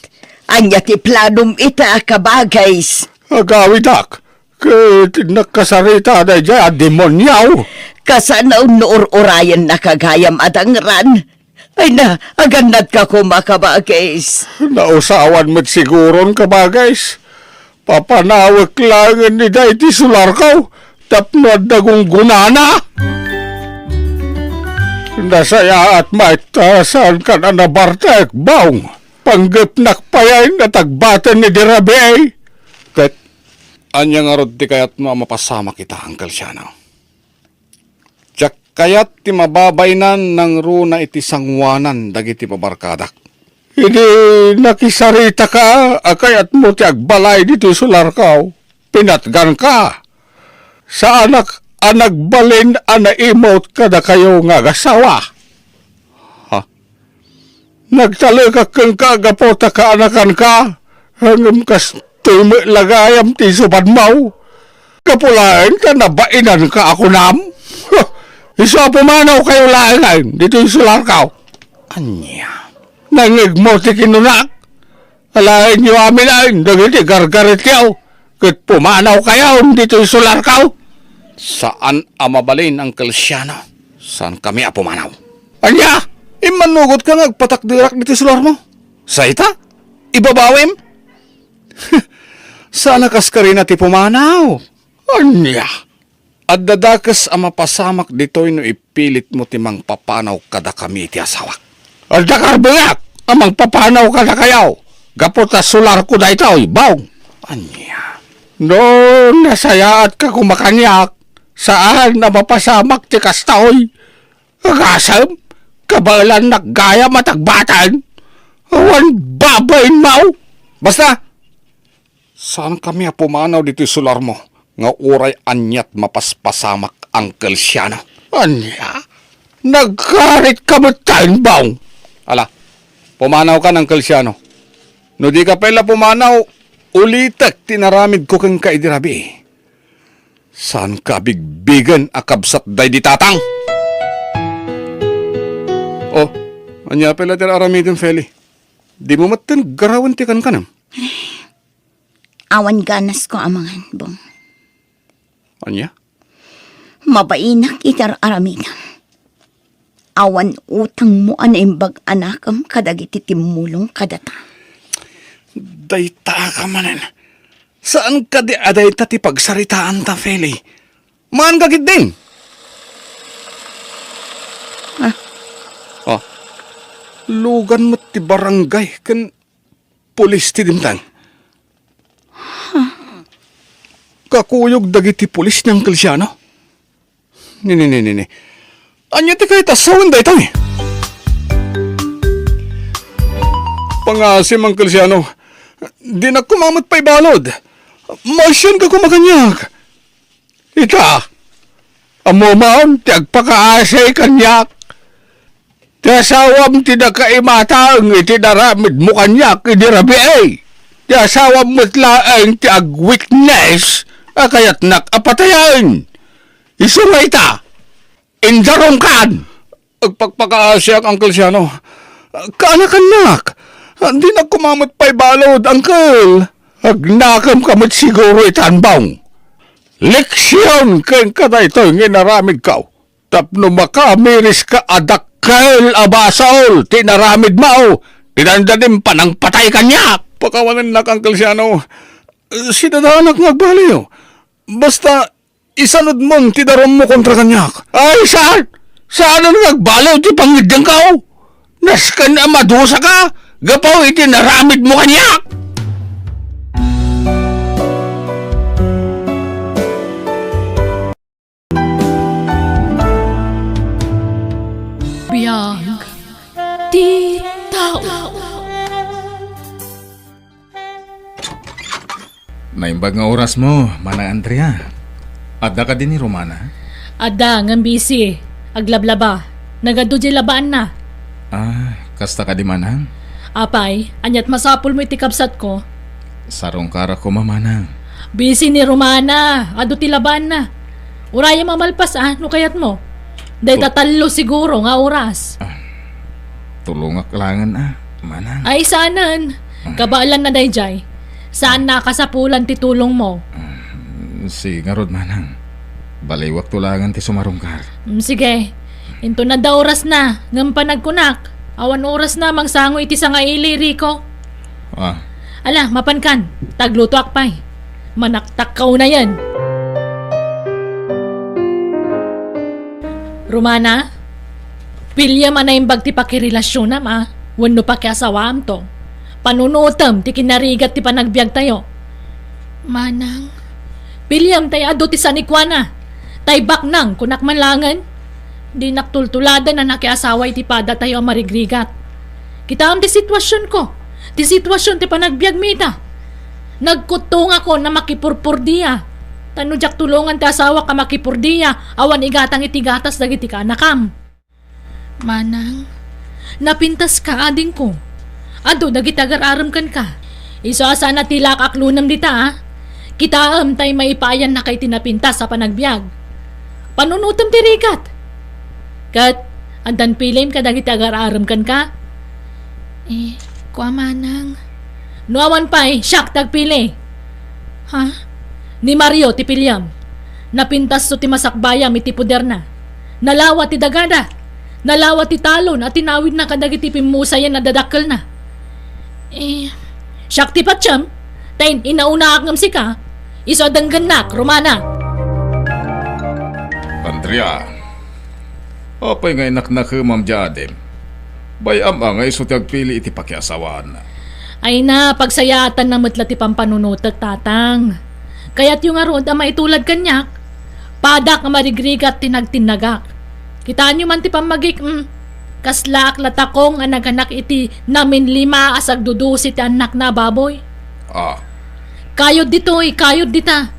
anya ti planum ita kabagays. Agawidak, kat nakasarita na dyan, demonyaw. Kasanaw noor-orayan nakagayam adangran. Ay na, agandad ka kumakabagays. Nausawan mo't siguron kabagays. Papanawag lang ni dayti sular ko, tapnod dagong gunana. Nasaya at maitasan ka na nabartek, baong. Panggapnak pa yan na tagbatan ni Dirabe. Kat, anya nga rod ti kayat mo mapasama kita, Uncle Siano. Tiyak kayat ti mababainan ng runa iti sangwanan dagiti pabarkadak. Hindi nakisarita ka, kayat mo ti agbalay dito sular ka. Pinatgan ka. Sa anak balin anaimot ka na kayo nga gasawa. Nagtalaga kang kagapota ka anakan ka, hanggang kas tumi lagayam ti subad mau. Kapulain ka na bainan ka ako nam. Isa pumanaw kayo lain dito yung sular ka. Anya. Nangig mo ti kinunak. Alain niyo amin ay, dagiti gargarit yaw. Kat pumanaw kayaw, dito sular kaw. Saan amabalin ang Kalsyano? Saan kami pumanaw? Anya, imanugot ka nagpatakdirak dito sular mo. Sa ita? Ibabawim? Sana kas ka rin ti pumanaw. Anya. At dadakas ang mapasamak dito'y no ipilit mo timang papanaw kada kami iti asawak. At dakarbungak, amang papanaw kada kayaw. Gapot na sular ko na ito, ibawng. Anya. No, nasayaat ka kumakanyak. Saan na mapasamak ti kastaoy? Agasam, kabalan naggaya matagbatan. Awan babayin mau. Basta, saan kami pumanaw dito sular mo? Nga uray anyat mapaspasamak ang Kalsyano. Anya? Nagkarit ka batain bawng. Ala, pumanaw ka ng Kalsyano. No di ka pala pumanaw, ulitak tinaramid ko kang kaidirabi. Saan ka bigbigan akabsat day di tatang? Oh, anya pala tiraramidin, Feli. Di mo matan garawan ti kan kanam. Awan ganas ko amangan, bong. Anya? Mabainak itar aramidam. Awan utang mo anaimbag anakam kadagiti timulong kadata. Dayta ka manan. Saan ka di aday ti pagsaritaan ta, Feli? Maan kagit din. Oh, lugan mo ti barangay kan pulis ti dimtan. Kakuyog dagiti pulis ng Kalsyano. Ni. Anya ti kahit asawan da ito eh. Pangasim ang Kalsyano. Di na kumamot pa'y balod. Masyan ka kumakanyak. Ita, amo maon ti agpakaasay kanyak. Ti asawam ti nakaimatang iti naramid mo kanyak idirabi ay. Ti asawam matlaang ti ag-witness akayat nakapatayan. Isu nga ita, indarong kan. Agpagpakaasyak ang Kalsyano. Kanak-anak. Di na kumamot pa'y balod, Uncle. Agnakam kamot siguro itanbang. Leksyon kang kada ito nginaramid ka. Tapno makamiris ka adakkel abasol. Tinaramid mao. Tinandanim pa ng patay kanya. Pakawalan na kang Kalsyano. Sinadanak ngagbaliw. Basta isanod mong tidarom mo kontra kanyak. Ay, saan? Saan ang nagbaliw di pangidyang ka? Naskan na madusa ka? Gapaw iti naramid mo kanyak! Biyag, di tao. Naimbag nga oras mo, Manang Andrea. Adda ka din ni Romana? Ada, nga busy. Aglablaba. Nagado di labaan na. Kasta ka di Manang? Apay, anyat masapul mo itikabsat ko. Sarong kara ko, Manang. Busy ni Romana. Ado ti laban na. Uraya mamalpas no kayat mo. Day tatalo siguro nga oras. Tulungak langan Manang. Ay sanan. Kabaalan na dayjay. Saan nakasapulan ti tulong mo? Si Garod, Manang. Baliwak tulangan ti sumarungkar. Sige. Into na da oras na. Ngam panagkunak. Awan oras na mangsango iti sa nga ili, Rico. Ala, mapankan. Tagluto akpay. Manaktak ka na yan. Romana, pilya man na yung bagti pakirelasyon na wano pa kaya sawam to. Panunutam ti kinarigat ti panagbiag tayo. Manang, pilyam tayo ado ti sanikwana. Tay baknang kunak manlangan. Di naktultulada na nakiasawa iti pada tayo ang marigrigat. Kita ang ti sitwasyon ko. Ti sitwasyon ti panagbiag mita. Nagkutong ako na makipurpurdiya. Tanudyak tulungan ti asawa ka makipurdiya. Awan igatang itigatas dagiti ka anakam. Manang, napintas ka ading ko. Ado dagiti agar-aram kan ka. Iso asana tilak aklunam dita Kita tay maipayan na kay tinapintas sa panagbiag. Panunutam ti rigat. Kat, Andan pilim ka dagiti agar-aram kan ka? Kuwa manang. Nuawan pa siyak tagpili. Ha? Ni Mario ti pilyam. Napintas so ti masakbayam iti puder na. Nalawa ti dagada. Nalawa ti talon at tinawid na kadagiti pimusayan na dadakkel na. Siyak ti patsyam. Tayin inauna akngam si ka. Iso adangganak, Romana. Andrea, apay nga inak na Ma'am Jadem. Bayam nga iso ti agpili iti pakiasawaan na. Ay na, pagsayatan na matla ti pampanunutag tatang. Kaya't yung arod ang maitulad kanyak, padak nga marigrigat tinagtinagak. Kitaan nyo man ti pamagik, kaslak latakong ang naganak iti namin 5 asag dudusi ti anak na baboy. Kayod dito'y, kayod dita.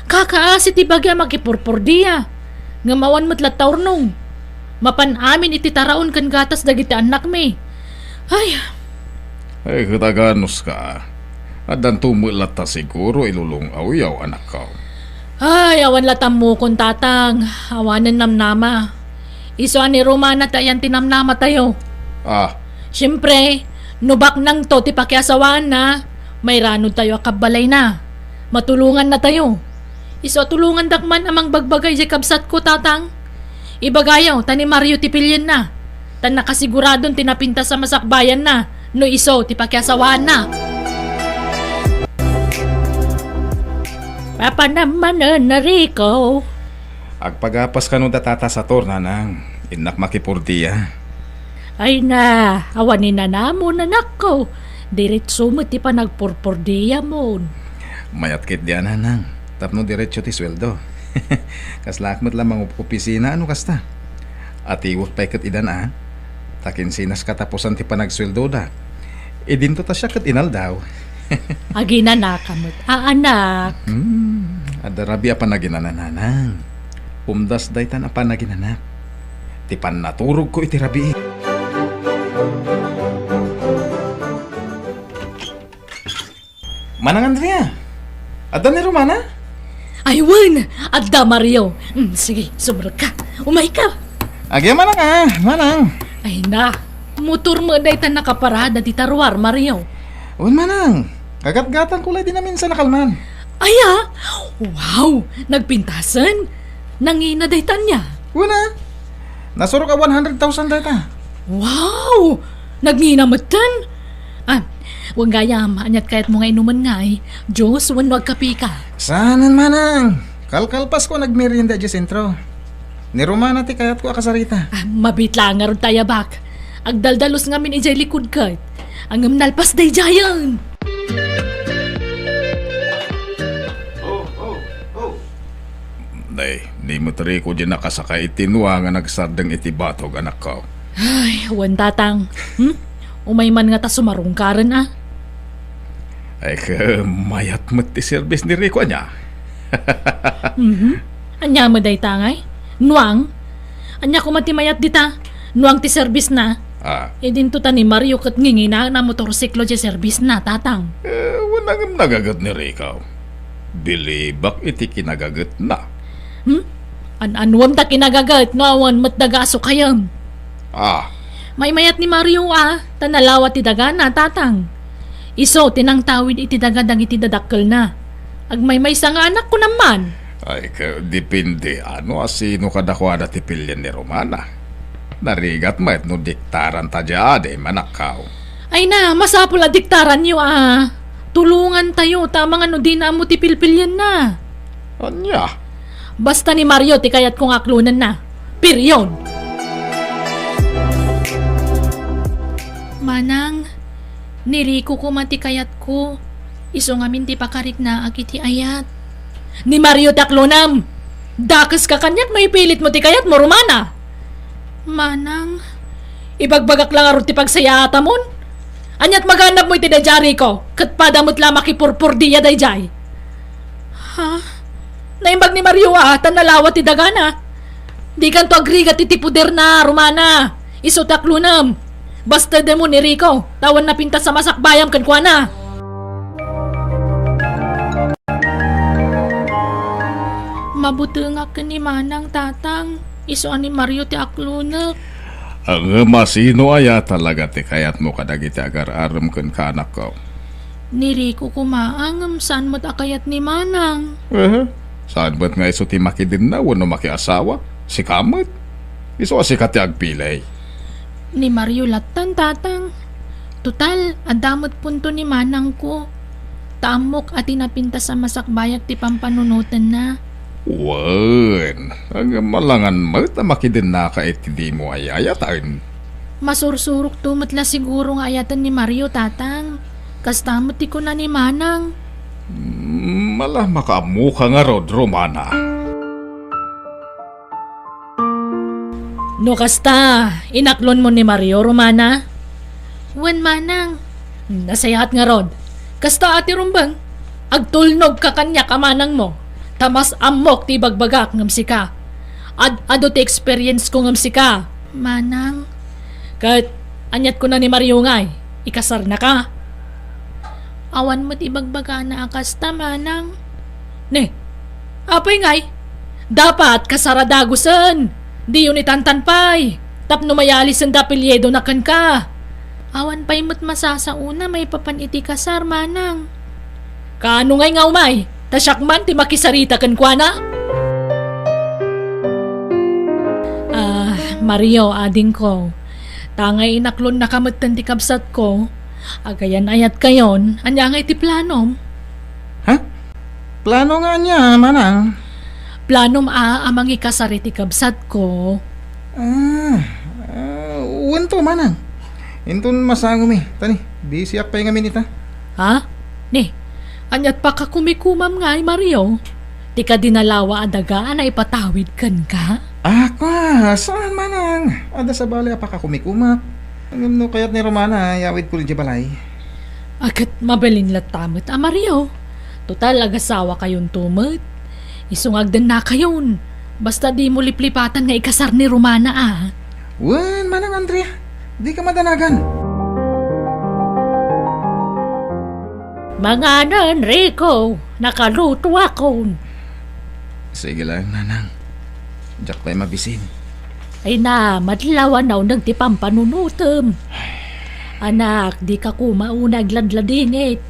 Kakaasi ti bagya makipurpurdiya. Nga mawan matla taurnong. Mapan-amin iti taraon kan gatas dagiti anak me. Ay, kataganos ka. At dan tumulat ta siguro ilulungaw yaw anak ka. Ay, awan latam mo kung tatang. Awanan namnama. Iso ni Romana tayan tinamnama tayo. Siyempre, nubak nang to ti pakiasawaan na. May ranod tayo akabalay na. Matulungan na tayo. Iso tulungan dakman amang bagbagay di kabsat ko tatang. Ibagayaw, tani Mario ti pilyen na. Tan nakasiguradon tinapinta sa masakbayan na. No iso ti pakiasawaan na. Papa naman na Rico. Agpagapas ka nung datata sa torna nang inak makipurdiya. Ay na, awanin na namon anak ko. Diretso mo ti pa nagpurpurdiya mo. Mayat kit diyan nang. Tapno diretso ti sweldo. Kaslakmat lamang opisina ano kasta. At iwot pa ikat idan Takin sinas katapusan ti panagsweldo da. Idinto ta siya kat inal daw. Agina na kamot. Anak. Ada rabi apa naginananang. Umdas daytan apa naginanak. Ti pan naturog ko iti rabi. Manang Andrea. Ada ni Romana? Aywan! Adda Mario. Sige, sumunod ka. Umay ka. Agya manang manang. Ay na, motor mo day tan nakaparada di tarwar, Mario. Un manang. Kagat-gatan kulay din namin sa nakalman. Aya! Wow! Nagpintasan? Nangina day tan niya. Una. Nasuro ka 100,000 data. Wow! Nagninamatan? Huwag gayam, anyat kahit mo nga inuman nga Diyos, wag kapi ka. Sanan manang. Kalkalpas ko nagmerienda di sentro. Ni Romana ti kayat ko akasarita. Mabitla nga ron tayo bak. Agdaldalos nga min ijay likod ka. Ang nalpas day jayan. Day, di mo tari ko dyan nakasakay itinwa nga nagsardang itibatog anak ko. Ay, wan tatang. Umay man nga ta sumarungkaran Ay mayat mo ti service ni Rico niya. Anya mo day tangay? Nuang? Anya ko matimayat dita? Nuang ti service na? Dinto ta ni Mario kat ngingina na motorsiklo ti service na tatang. Wanang nagagat ni Rico. Bilibak iti kinagagat na. Anwam ta kinagagat no awan matdagaso kayam. May mayat ni Mario tanalawa ti daga na tatang. Iso tinang tawid iti dagadang iti dadakkel na. Agmay sa nga anak ko naman. Ay depende sino kadakwada ti pilyan ni Romana. Narigat mo no diktaran ta jade manakaw. Ay na, masapul a diktaran nyo Tulungan tayo, tamang di na mo ti pilpilyan na. Anya? Basta ni Mario ti kayat kong aklunan na. Period. Manang, niriko ko mati kayat ko. Iso ngamin ti pakarik na agiti ayat. Ni Mario ti aklunam. Dakas ka kanyak may pilit mo ti kayat mo, Romana. Manang, ibagbagak lang aro ti pagsayata mon. Anyat maganap mo iti dayjari ko. Kat padamot la makipurpurdiya dayjay. Naimbag ni Mario tanalawa ti dagana. Di kan to agrigat iti puder na, Romana. Iso ti aklunam. Basta demo ni Rico, tawan na pinta sa masakbayam kan kuana. Mabuti nga ka ni Manang tatang. Iso ni Mario ti aklunak. Ang masino aya talaga ti kayat mo kadagiti agar-aram ken kanak ko. Ni Rico kumaangam saan mo't akayat ni Manang. Saan ba't nga iso ti makidin na wano makiasawa? Si Kamat? Iso si kati agpilay. Ni Mario latan tatang. Tutal, adamot punto ni Manang ko. Tamok at tinapinta sa masakbayak ti pampanunutan na. Wan, ang malangan mo na makidin na ka di mo ayayatan. Masursurok tumatla siguro nga ayatan ni Mario tatang. Kastamot ti ko na ni Manang. Malah makamuka nga rod, Romana. No kasta, inaklon mo ni Mario, Romana? Wan Manang. Nasayahat nga rod. Kasta ati rumbang. Agtulnog ka kanya kamanang mo. Tamas amok ti bagbagak ngam sika. Ado ti experience ko ngam sika. Manang. Kahit anyat ko na ni Mario ngay. Ikasar na ka. Awan mo ti bagbaga na akasta, Manang. Ne, apay ngay. Dapat kasaradagusan. Di yun itantanpay. Tapno mayalis ang dapilyedo na kan ka. Awan pa'y mo't masasauna may papaniti kasar, Manang. Kaano ngay nga umay? Tasyak man ti makisarita kan kwa na? Mario, ading ko. Tangay inaklon na kamatan ti kabsat ko. Agayan ayat kayon, anya nga iti planom. Ha? Plano nga niya, Manang. Planom amang ikasari ti kabsat ko. Uwan to, Manang. Intun masangom Tani, di siyak pa yung aminita. Ha? Ni, anyat pa ka kumikumam nga Mario. Di ka dinalawa adagaan na ipatawid kan ka? Saan, Manang? Ada sa balay pa ka kumikumak. Ang no kayat ni Romana, yawid ko rin di balay. Akat mabalin latamot Mario. Total agasawa kayon tumot. Isungag din na kayon. Basta di mo liplipatan nga ikasar ni Romana Wan, Manang Andrea. Di ka madanagan. Mga nan, Rico, nakaluto ako. Sige lang, Nanang. Diyak pa'y mabisin. Ay na, madlawan na nang ti pampanunutom. Anak, di ka kumaunag ladladingit.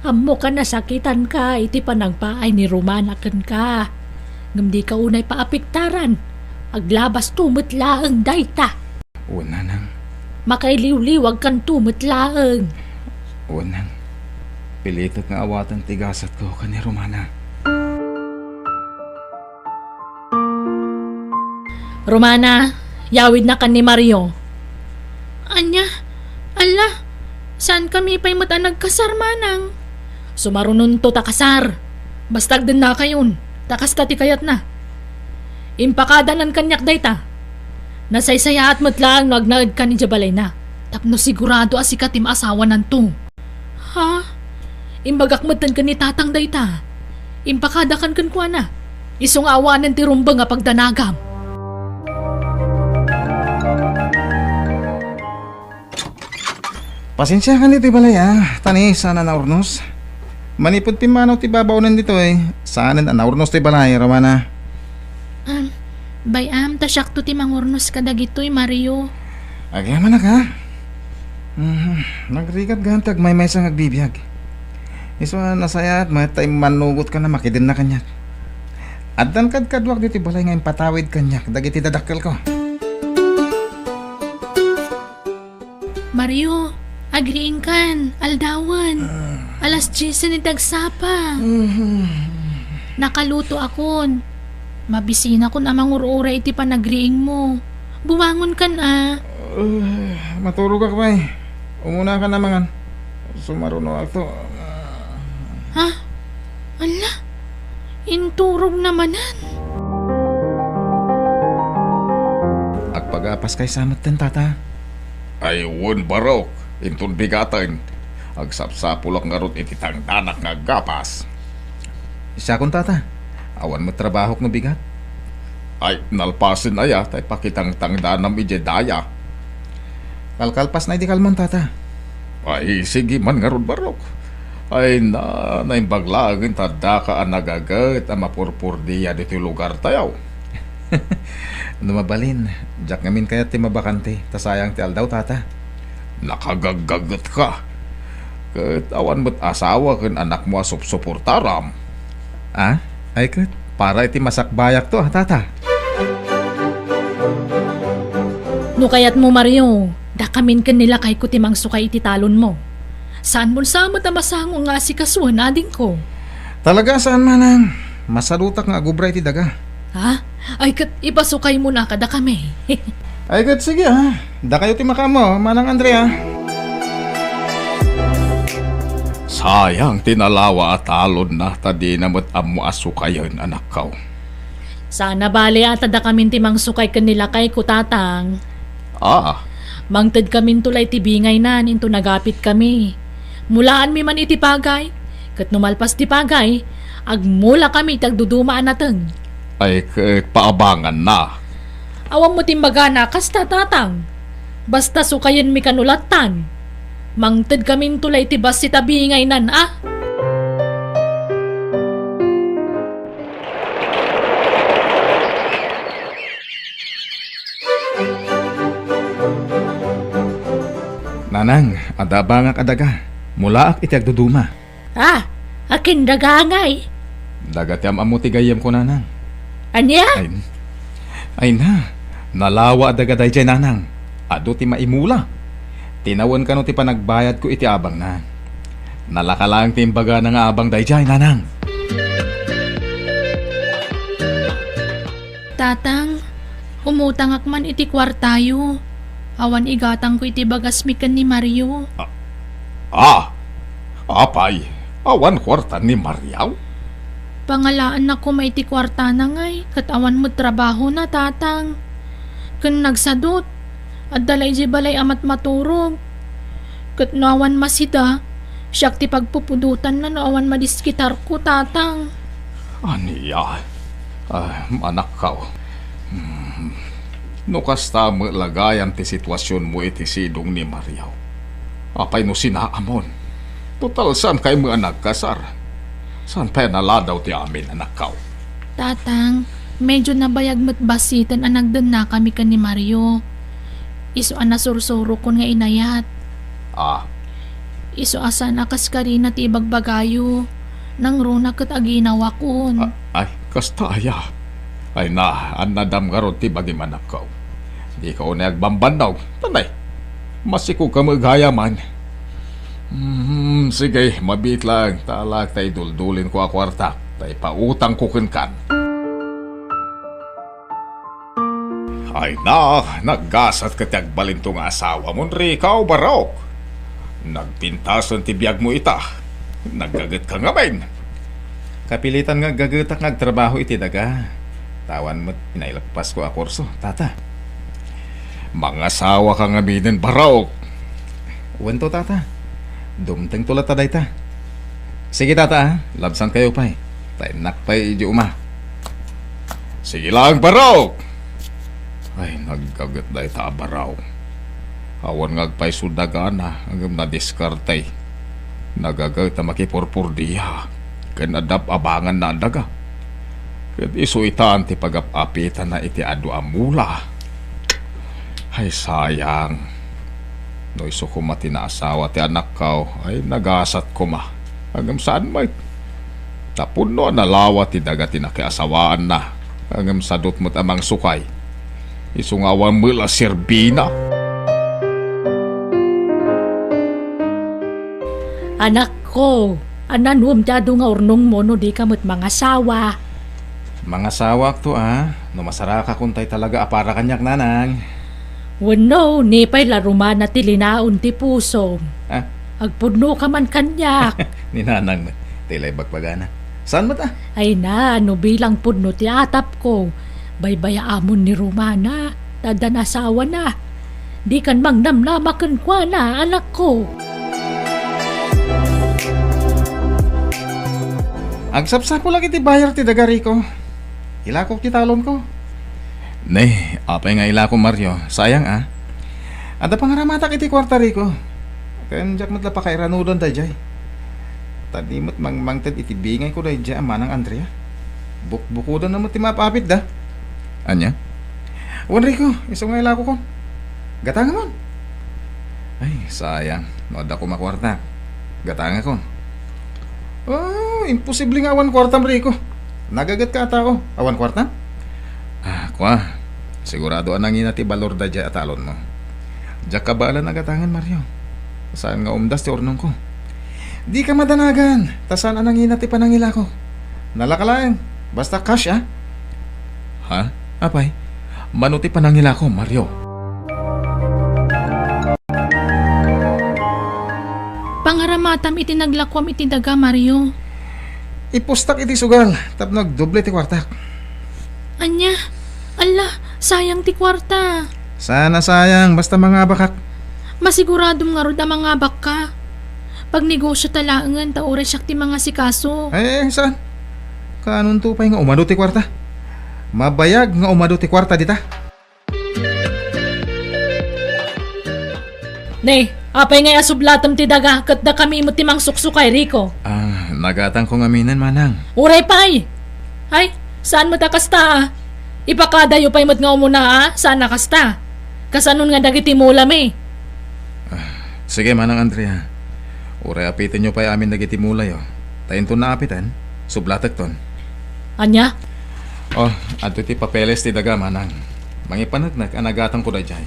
Amo ka nasakitan ka, iti panagpaay ni Romana kan ka. Ngam di ka unay paapiktaran. Aglabas tumutlaang dayta. O, Nanang. Makailiw-liwag kan tumutlaang. O, Nang. Pilitot nga awatan tigasat ko ka ni Romana. Romana, yawid na kan ni Mario. Anya, ala, saan kami pa'y mata nagkasar, Manang? Sumarunon to takasar. Bastag din na kayon, takasta ti kayat na. Impakadanan kanyak dayta. Nasaysaya at matlaang nagnagad ka ni Jabalay na. Tapno sigurado asikat im asawa nanto. Ha? Imbagak matan ka ni tatang dayta. Impakadakan kan kwa na. Isong awanan ti rumba nga pagdanagam. Pasensya ka nito balay Tani, sana na urnos. Manipod pimanaw ti babaw nandito Sana na urnos ti balay, Romana. Bayam, tasyak to ti mangurnos kadagitoy, Mario. Agyaman na ka. Nagrigat gantag may sang agbibiyag. Iso nasaya at may tay manugot ka na makidin na kanyak. At dan kadkadwak dito balay nga patawid kanyak. Dagiti dadakkel ko. Mario, agriing kan, aldawan. Alas 10 ni tagsapa. Nakaluto akon. Mabisina ko na mangurura iti panagriing mo. Buwangon kan Matulog ka pa Umuna ka naman. Sumaruno ako. Ha? Ala, inturog namanan. Agpagapas kay samat din, tata. Ay, won barok. Intun bigatan. Agsapsapulak nga rot iti tangdanak nga gapas. Siya kong tata. Awan mo trabaho no bigat. Ay, nalpasin aya, tay pakitang tangdanam ije daya. Kalkalpas na di kalman, tata. Ay, sige man nga rod barok. Ay, naimbaglaagin tada ka ang nagagat ang mapurpur diya dito lugar tayaw. Mabalin, jak ngamin kaya ti mabakante, tasayang ti aldaw tata. Nakagagagat ka. Kat awan mo't asawa kan anak mo suportaram. Ah, ay kat, para iti masakbayak to tata. No kayat mo Mario, dakamin kan nila kay kutimang sukay iti talon mo. Saan mo sa matamasango nga si kasuhan ading ko? Talaga saan manang, masalutak nga gubray ti daga. Ha? Ay kat ipasukay mo na kada kami. Ay kat, sige ha, da kayo ti makamo, manang Andrea. Sayang tinalawa at alon na tadi na mo't amo asukayan anak kaw. Sana bali ata da kamin timang sukay kanila kay kutatang. Ah, Mangted kamin tulay tibingay nan into nagapit kami. Mulaan mi man iti pagay. Kat numalpas ti pagay, agmula kami tagdudumaan nateng. ay paabangan na. Awam mo timbaga na kasta tatang. Basta sukayan mi kanulatan. Mangted kamin tulay tibas si tabingay nan ah. Nanang, adaba nga kadaga, mula ak iti agduduma. Ah, akin dagangay. Dagatyam amo ti gayam ko nanang. Anya? Ay na, nalawa daga dayjay nanang. Ado ti maimula. Tinawan ka no ti panagbayad ko iti abang na. Nalakalang ti imbaga na nga abang dayjay nanang. Tatang, umutang akman iti kwartayo. Awan igatang ko iti bagasmikan ni Mario. Ah, apay, awan kwarta ni Mariaw. Pangalaan na ko may iti kwarta na ngay, kat awan mo trabaho na tatang. Kun nagsadot, at dalay di balay amat maturog. Kat nawan masida, siyak ti pagpupudutan na awan madiskitar ko tatang. Aniya, anak kaw. No kasta mo lagayan ti sitwasyon mo iti sidong ni Mariaw. Apay no sinaamon. Total saan kay mga nagkasar. Saan pa naladaw ti amin anak kaw. Tatang, medyo nabayag mo't basitan ang nagdan na kami ka ni Mario. Iso ang nasursuro ko nga inayat. Ah, Iso asan akas ka rin at ibagbagayo. Nang runa kat aginawa kun. ay, kastaya. Ay na, an nadam garot ti bagi manak kaw. Di ka unay agbambandaw. Tanay, masiko ka maghayaman. Sige, mabit lang. Talag tay duldulin ko a kwarta. Tay pautang ko kan. Ay na, naggasat ka ti agbalintong asawa mo, Rikaw Barok. Nagpintasan ti biyag mo ita. Naggagat ka nga men. Kapilitan nga gagatak nga trabaho iti daga. Tawan mo't pinailagpas ko a kurso, tata. Mga asawa ka nga minin, Barok. Uwan to tata. Dumteng tulat taday ta. Sige tata ha, labsan kayo pa'y. Tainak pa'y di uma. Sige lang, Barok. Ay, nagkagat na ita, Baraw. Awan ngagpay sudagan na, hanggang nadiskartay. Nagagat na makipurpurdiya. Kanadap abangan na ang daga. Kat iso itaan ti pagapapitan na iti adu amula. Ay sayang. No iso ko matinaasawa ti anak kaw, ay nagasat ko ma. Hanggang saan may tapon no nalawa ti daga tinakiasawaan na. Hanggang sadot mo't amang sukay. Iso nga awan mula serbina. Anak ko, ananum dado nga urnong mo no di kamot mga sawa. Mga sawak to no masaraka kuntay talaga apara kanyak nanang. Wano, nipay laruman na tilinaon ti puso. Ah, Agpudno ka man kanyak. ni nanang tilay bagbagana. Saan mo ta? Ay na, ano bilang pudno ti atap ko. Baybaya amon ni Romana, tadan asawa na. Di kan mang namnamakan kwa na, anak ko. Agsapsap ko lang iti bayar ti dagari ko. Ilakok ti talon ko. Ne, apay nga ilako Mario. Sayang Ada pangaramatak iti kwartari ko. Kanjak matla pa kay ranudon tayo jay. Tadi mo't mangted iti bingay ko tayo jay manang Andrea. Bukbukudan naman ti mapapit da. Anya? Wan Rico, isang nga ilako ko. Gatanga mo. Ay, sayang. Nood ako makwarta. Gatanga ko. Oh, imposible nga awan kwarta, Rico. Nagagat ka tao. Awan kwarta? Kwa. Sigurado anang inati balor da dya at alon mo. Dya ka bala nagatangan, Mario. Saan nga umdas ti ornong ko? Di ka madanagan. Tasan anang inati panangila ko. Nalakalaan. Basta cash, ah. Ha? Apay? Manuti panangila ko, Mario. Pangaramatam iti naglakwam iti daga, Mario. Ipustak iti sugal. Tapnog doble ti kwartak. Anya, ala, sayang ti kwarta. Sana sayang. Basta mga bakak. Masiguradong nga rod ang mga baka. Pag negosyo talaangan, taure siya ti mga sikaso. Saan? Kanon tupay nga umado ti kwarta? Mabayag nga umado ti kwarta dita. Ne, apay nga asublatam ti daga, kat da kami mo timang suksukay, Rico. Nagatang kong aminan, manang. Uray pay! Ay, saan mo ta kasta, Ipakadayo pa'y mat nga umuna, saan nakasta? Kasanon nga dagiti mulam eh. Sige, manang Andrea. Uray apitin nyo pa'y amin dagiti mulay, oh. Tayin to na apitan, sublatag ton. Anya? Oh, adto ti papeles ti daga, manang. Mangipanagnak, anagatang ko da jay.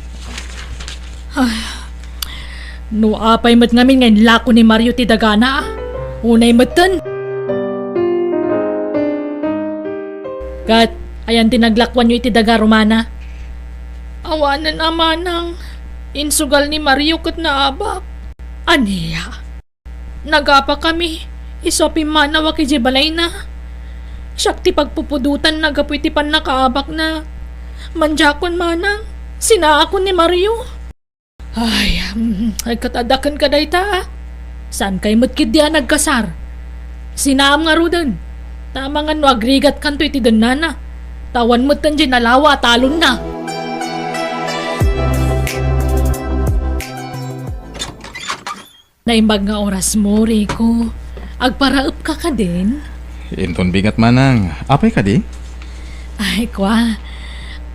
No apay mat ngamin ngayon lako ni Mario ti dagana, unay matan. Kat, ayan tinaglakwan nyo iti daga, Romana. Awanan amanang, insugal ni Mario kat naabak. Aniya, nagapa kami, isopi manawa ki balay na. Siyak ti pagpupudutan nagapoy ti pan nakaabak na. Manjakon manang, sinaakon ni Mario. Ay katadakan ka day ta. Saan kay matkid diyan nagkasar? Sinaam nga rudan. Tama nga no agrigat kanto iti danana. Tawan mo tan dyan nalawa talon na. Naimbag nga oras mo, Rico. Agparaep ka din? Inton bigat, manang. Apay ka di? Ay, kwa.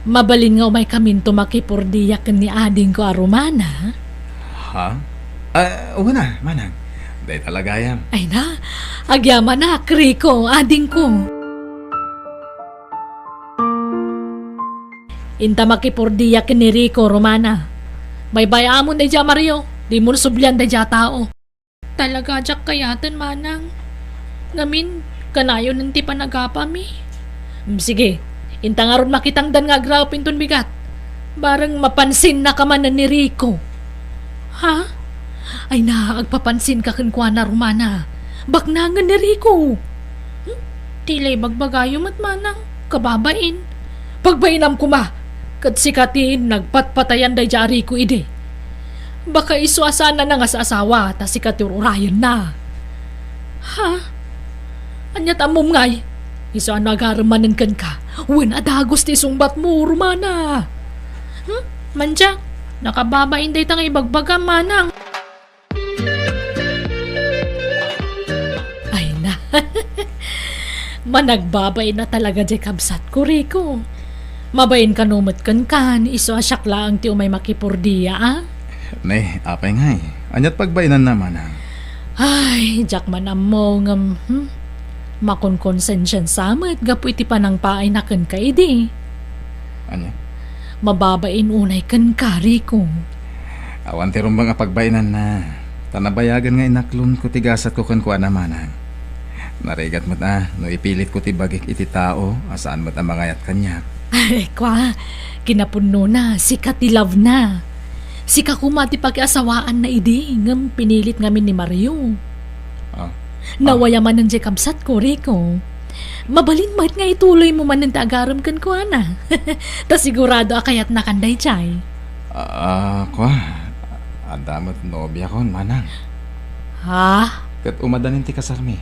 Mabalin nga umay kamin tumakipurdiyak ni ading ko a Romana. Ha? Oo na, manang. Day talagayam. Ay na, agyaman na, Rico, ading ko. Inta makipurdiyak ni Rico, Romana. Bye-bye amon day dya, Mario. Di mo sublian day dya tao. Talaga dyak kayatan, manang. Ngamin, kanayon ng ti panagapami. Sige, inta nga ron makitang dan nga graw pinton bigat. Barang mapansin na kamanan ni Rico. Ha? Ay na, agpapansin ka kankwa na, Romana. Baknangan ni Rico. Tilay bagbagayom at manang, kababain. Pagbainam kuma, kat sikatin nagpatpatayan day dya Rico ide. Baka isuasana na nga sa asawa, ta sikat urayan na. Ha? Anya tamom ngay. Iso ano agaramanan kan ka. Wen adagos ti sungbat mo, Romana. Manja, nakababain day tang ibagbaga, manang. Ay na. Managbabay na talaga di kabsat ko, Rico. Mabayin ka numot kan, iso asyak lang ti umay makipurdiya, ah? Ne, apay ngay. Anyat pagbainan na, manang. Ay, jak man mo ngam, makonkonsensyan samet, gapu iti panang paay na kan ka idi. Anya? Mababain unay kan ka, Rico. Awan ti rumbang pagbainan na. Tanabayagan nga inaklon ko tigasat ko kan kuha na, manang. Narigat mo't no ipilit ko ti bagik iti tao, asaan mo't amangayat kanya. Ay, kwa, kinapuno na, sikat ti love na. Sika kumati pag-asawaan na idi, ngam pinilit ngamin ni Mario. Nawayaman ng jekabsat ko, Rico. Mabalin mahit nga ituloy mo man ng tagaram kan ko, ana. Ta sigurado akayat na kanday chay. Kwa, adamot nobya kon, manang. Ha? Kat umadanin ti kasarmi.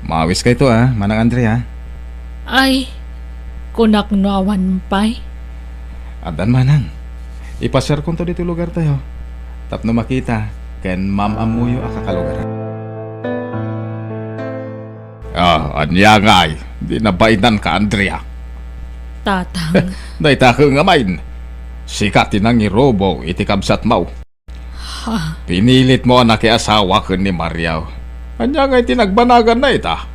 Mawis ka ito, manang Andrea. Ay, kunak no awan pay. Adan, manang. Ipasyar ko to dito lugar tayo. Tapno makita, ken ma'am amuyo akakalugar. Anya nga ay, di nabainan ka, Andrea. Tatang, Dayta ka nga main. Sikat tinang irobo iti kabsat mo. Pinilit mo na asawa ko ni Mariaw. Anya nga tinagbanagan na ita.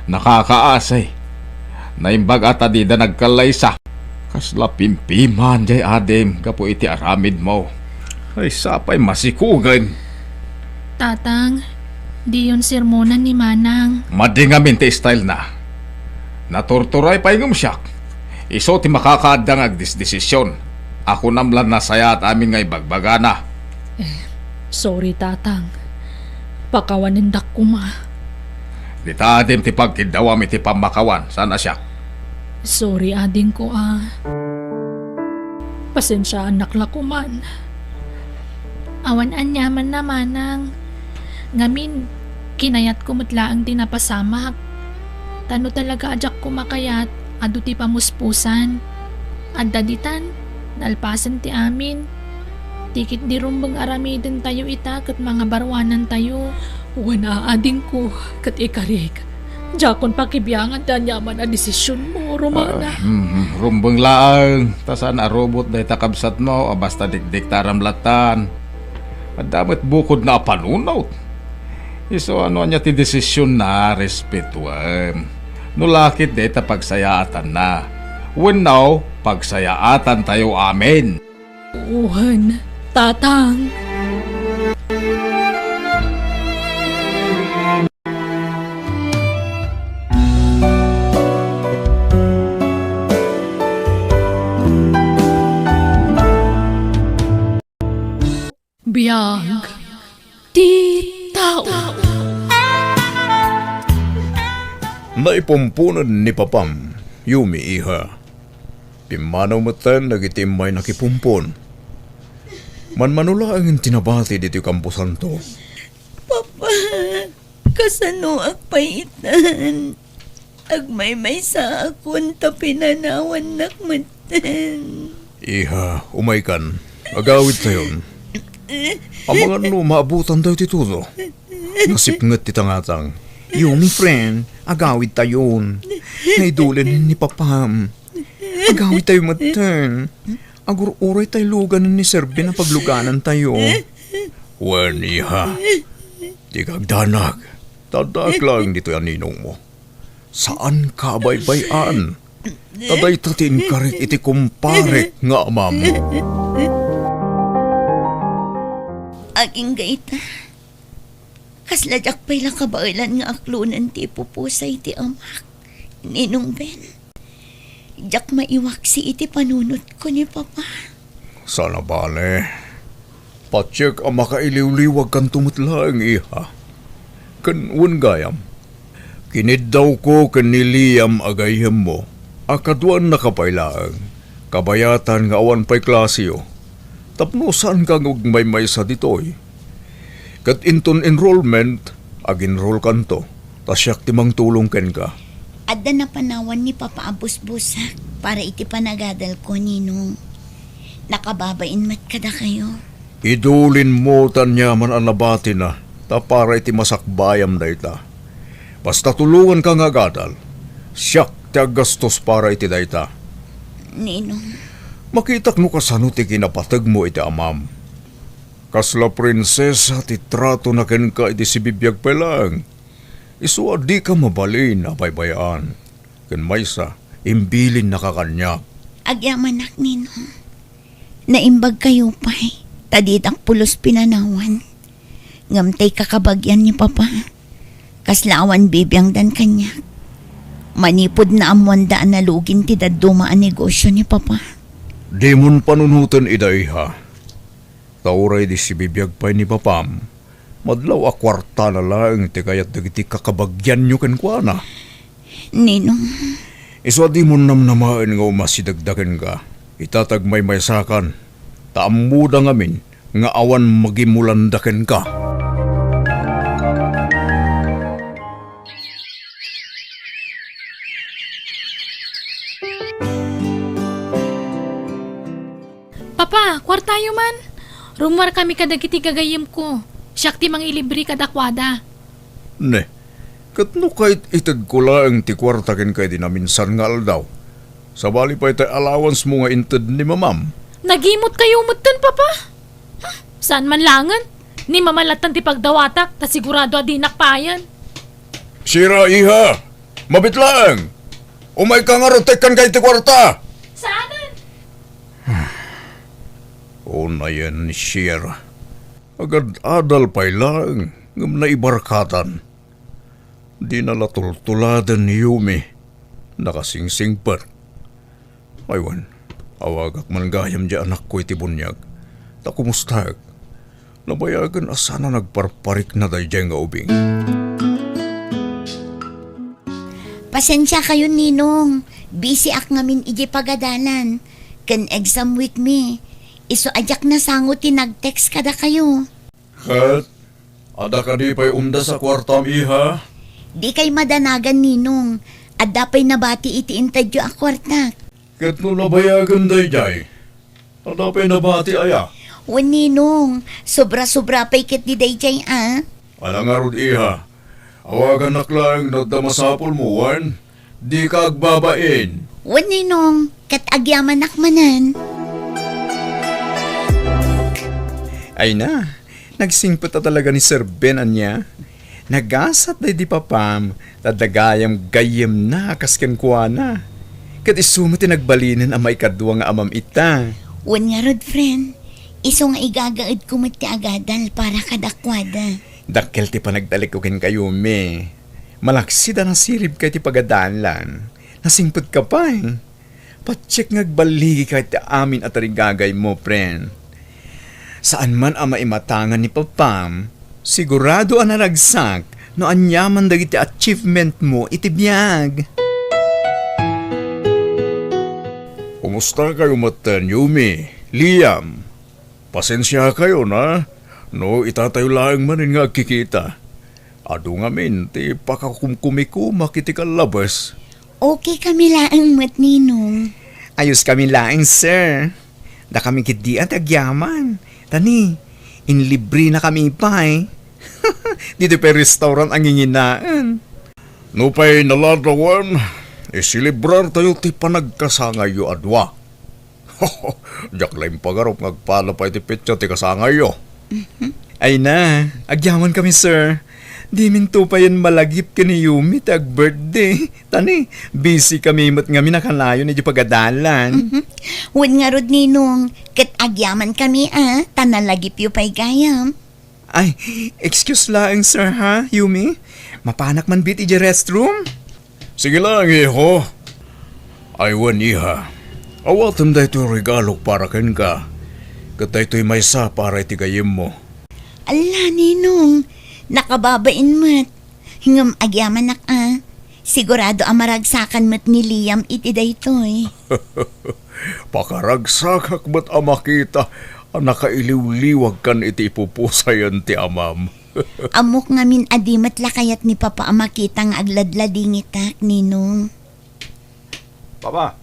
Nakakaasay. Naimbag ata di da nagkalaysa. Kasla pimpiman jay adem kapo iti aramid mo. Ay sapay masikugan. tatang, di yun sermonan ni Manang. Madingamin ti style na. Natorturay pa yung siyak. Iso ti makakaadang agdisdesisyon. Ako namlan na saya at aming ngay bagbagana. Sorry, tatang. Pakawanindak ko ma. Di ta adem ti pagkidawam iti pamakawan. Sana siya? Sorry, ading ko Pasensya, anak la ko man. Awan anyaman na Manang. Ngamin, kinayat ko mutlaang tinapasamak. Tano talaga ajak ko makayat, adu ti pamuspusan. Adda ditan, nalpasan ti amin. Tikit di rumbang aramidin tayo ita kat mga barwanan tayo. Wana ading ko kat ikarik. Jakon pakibiyangan da nyaman a desisyon mo, Romana. Rumbang laang. Tasan a robot day takabsat mo. O basta dikdik taramlatan. At damat bukod na panunot. Iso ano anya ti desisyon na respetuam. Nulakit day ta pagsayaatan na. When now, pagsayaatan tayo amin. Uhan, tatang. Biyag ti tao. Naipumpunan ni Papam, Yumi iha. Pimanaw matan nagitimay nakipumpon. Manmanula ang tinabati dito kampusan to. Papa, kasano agpaitan? Agmay-may sa akon ta pinanawan nakmatan. Iha, umay kan. Agawid tayon. Ang mga maabutan daw titudo. Nasipngat titangatang. Yumi friend, agawid tayon. Naidulin ni Papam. Agawid tayo matan. Agur-uray tayo lugan ni Serbi na pagluganan tayo. Wen, iha. Di kagdanag. Tadak lang dito yan ninong mo. Saan ka baybayan? Taday tatin karit iti kumparek nga amam. Aking gaita. Kasladyak pa'y lang kabailan nga aklunan ti pupusay ti amak. Ninong Ben. Jak maiwak si iti panunot ko ni Papa. Sana bale. Patsyak ang makailiw-liwag kan tumutlaang iha. Kanun gayam. Kinid daw ko kaniliyam agayam mo. Akaduan na kapailaang. Kabayatan nga awan pa'y klasyo. Tapnusan kang ugmay-may sa ditoy. Kat inton enrollment, ag-enroll kanto. Tasyak timang tulong ken ka. Adda na panawan ni Papa Abus-busak para iti panagadal ko, Ninong. Nakababain mat kada kayo. Idulin mo tanyaman ang nabati na. Ta para iti masakbayam da ita. Basta tulungan kang agadal. Siyak ti gastos para iti da ita. Ninong, Makitak no kasano ti kinapatag mo iti amam. Kasla prinsesa ti trato na ken ka iti si bibiyag pa lang. Isu di ka mabalin na baybayaan. Ken maysa, imbilin na kakanyak. agyaman Ninong. Naimbag kayo pa'y. Taditak pulos pinanawan. Ngamtay kakabagyan ni Papa. Kaslawan bibiyang dan kanya. Manipod na amwandaan na lugin ti daduma ang negosyo ni Papa. Di mon panunutan idaiha. Tauray di si bibiyag pa'y ni Papam. Madlaw a kwarta na lang ti kayat dagiti kakabagyan nyo ken kuana. Ninong, Iswa di mo namnamaan nga umasidagdagan ka. Itatagmay may sakan. Taamuda ngamin nga awan magimulandaken ka. Papa, kwartayo man. Rumwar kami kadagiti gagayim ko. Siyak ti mang ilibri kadakwada. Ne, katno kahit itad ko lang ti kwarta ken kay dinaminsan nga aldaw. Sabali pa ito allowance mo nga inted ni mamam. Nagimot kayo mutan, papa. Saan man langan? Ni mamalatan ti pagdawatak, ta sigurado adi nakpayan. Sira, iha! Mabit lang! Umay ka nga rotekan kay ti kwarta! Saanan? O na yan ni Sierra. Agad adal pa'y lang ngam na ibarkatan. Di nalatultuladan ni Yumi. Nakasingsing par. Aywan, awagak man gayam di anak ko iti bunyag. Ta kumustag. Nabayagan asana nagparparik na day nga ubing. Pasensya kayo, Ninong. Busy ak ngamin iji pagadalan. Kan exam week me. Iso ajak na sangot nag-text kada kayo. Kat, ada ka di pa'y umda sa kwartam, iha? Di kay madanagan, Ninong. At dapay nabati iti intadyo a kwarta. Kat no nabayagan day jay. Ada pa'y nabati aya. O Ninong, sobra-sobra pa'y kit di dayjay Alang arod, iha. Awagan naklang nagdamasapol mo, wan. Di ka agbabain. O Ninong, kat agyaman nakmanan. Ay na, nagsingpot na talaga ni Sir Ben anya. Nagasat na di papam, tadagayam gayem na kaskan kuwa na. Kat isumo tinagbalinin ang may kadwa nga amam ita. O nga rod, friend. Iso nga igagaad kumit ti agadal para kadakwada. Dakkel ti panagdalik ko kin kayo me. Malaksida na sirib kay ti pagadalan. Nasingpot ka pa eh. Patsik ngagbaligi kay ti amin at rigagay mo, friend. Saan man ang maimatangan ni Papam, sigurado ang naragsak no anyaman dagiti achievement mo itibiyag. Kumusta kayo matan, Yumi? Liam? Pasensya kayo na. No, itatayo lang manin nga kikita. Ado nga min, ti pakakumkumikuma kiti kalabas. Okay kami laang mat, Ninong. Ayos kami laing, sir. Da kami kiti at agyaman. Tani, inlibre na kami pa eh. Dito pa restaurant ang inginaan. No pa'y naladawan, isilibrar tayo ti panagkasangayo adwa. Diyak lang pagarop ngagpala pa iti petsa ti kasangayo. Ay na, agyaman kami, sir. Di minto pa yan malagip ka ni Yumi tag birthday. Tani, busy kami mat nga minakalayo ni di pagadalan. Wan nga rod, Ninong. Kat agyaman kami tanalagip yu pa'y gayam. Ay, excuse lang, sir, ha, Yumi? Mapanak man bit iji restroom? Sige lang, iho. Aywan, iha. Awatam da ito regalo para ken ka. Katay ito'y may sa para itigayim mo. Ala, Ninong. Nakababain mat. Hingam agyaman nak Sigurado amaragsakan mat ni Liam iti daytoy. Pakaragsakak ba't makita ang nakailiw-liwag kan iti ipupusayan ti amam. Amok ngamin adimat lakayat ni Papa makita nga agladlading itak, Ninong. Papa,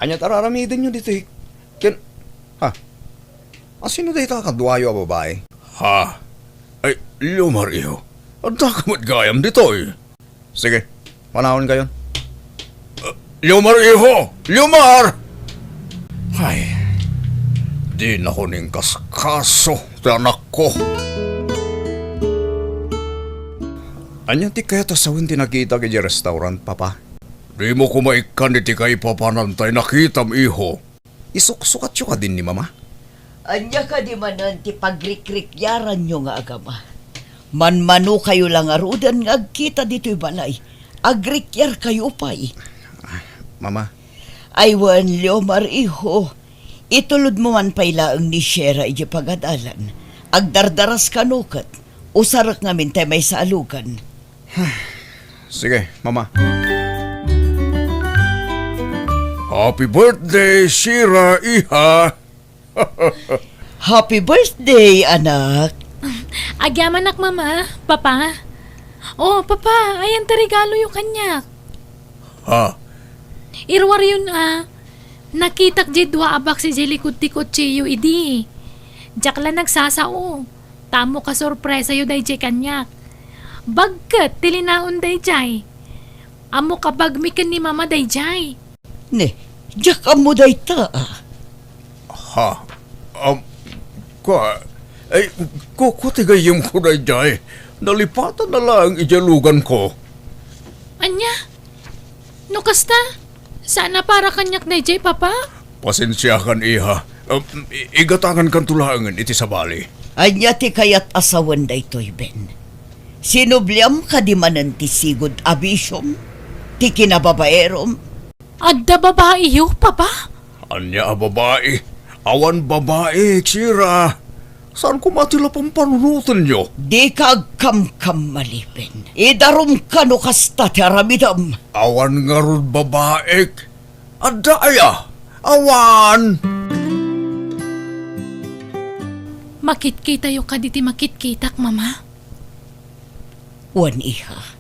anya tararamidin nyo dito eh. Sino dito kakadwayo a babae? Ha? Ay, Lumar iyo. Ang takamat gayam dito eh. Sige, panahon kayo. Lumar iho! Lumar! Ay, di na ko ning kaskaso ti anak ko. Anya ti kaya tasawin ti nakita kay restaurant, Papa? Di mo kumaikan iti kay papanantay nakitam iho. Isuksukat siyo ka din ni Mama. Anya ka di manan ti pagrikrik-yaran nyo nga agama. Manmano kayo lang arudan nga agkita dito'y balay. Agrikyar kayo pa'y. Mama, Aywan, Leomar, iho. Itulod mo man pailaang ni Shera iji pagadalan. Agdardaras kanukat. Usarak ngamin tayo may saalugan. sige, Mama. Happy birthday, Shira, iha! Happy birthday, anak. Agyaman nak, mama. Papa. Oh, papa. Ayan ta regalo yung kanya. Ha? Irwar yun Nakitak jidwa abak si Jelikut ti Kutchiyo idi. Jakla nagsasao. Tamo ka sorpresa yu day jay kanyak. Bagkat tilinaon day jay. Amo ka bagmikan ni mama day jay. Ne, Diyak mo dayta. Ha? Kutigayim ko na jay. Nalipatan na lang ijalugan ko. Anya? No kasta? Sana para kanyak na jay, papa? Pasensyahan, iha. Igatangan kan tulangan iti sa bali. Anya ti kayat asawan daytoy, Ben. Sinubliam ka di manan ti sigod abisyom, ti kinababaerom. Adda babae yu, papa? Anya a babae. Awan babae, Chira. Saan ko matila pang panunutan nyo? Di ka agkam-kam malipin. Idarom ka no kasta ti aramidam. Awan nga ron babaek. Adaya. Awan. Makitkita yu ka diti makitkitak, mama. Wan iha.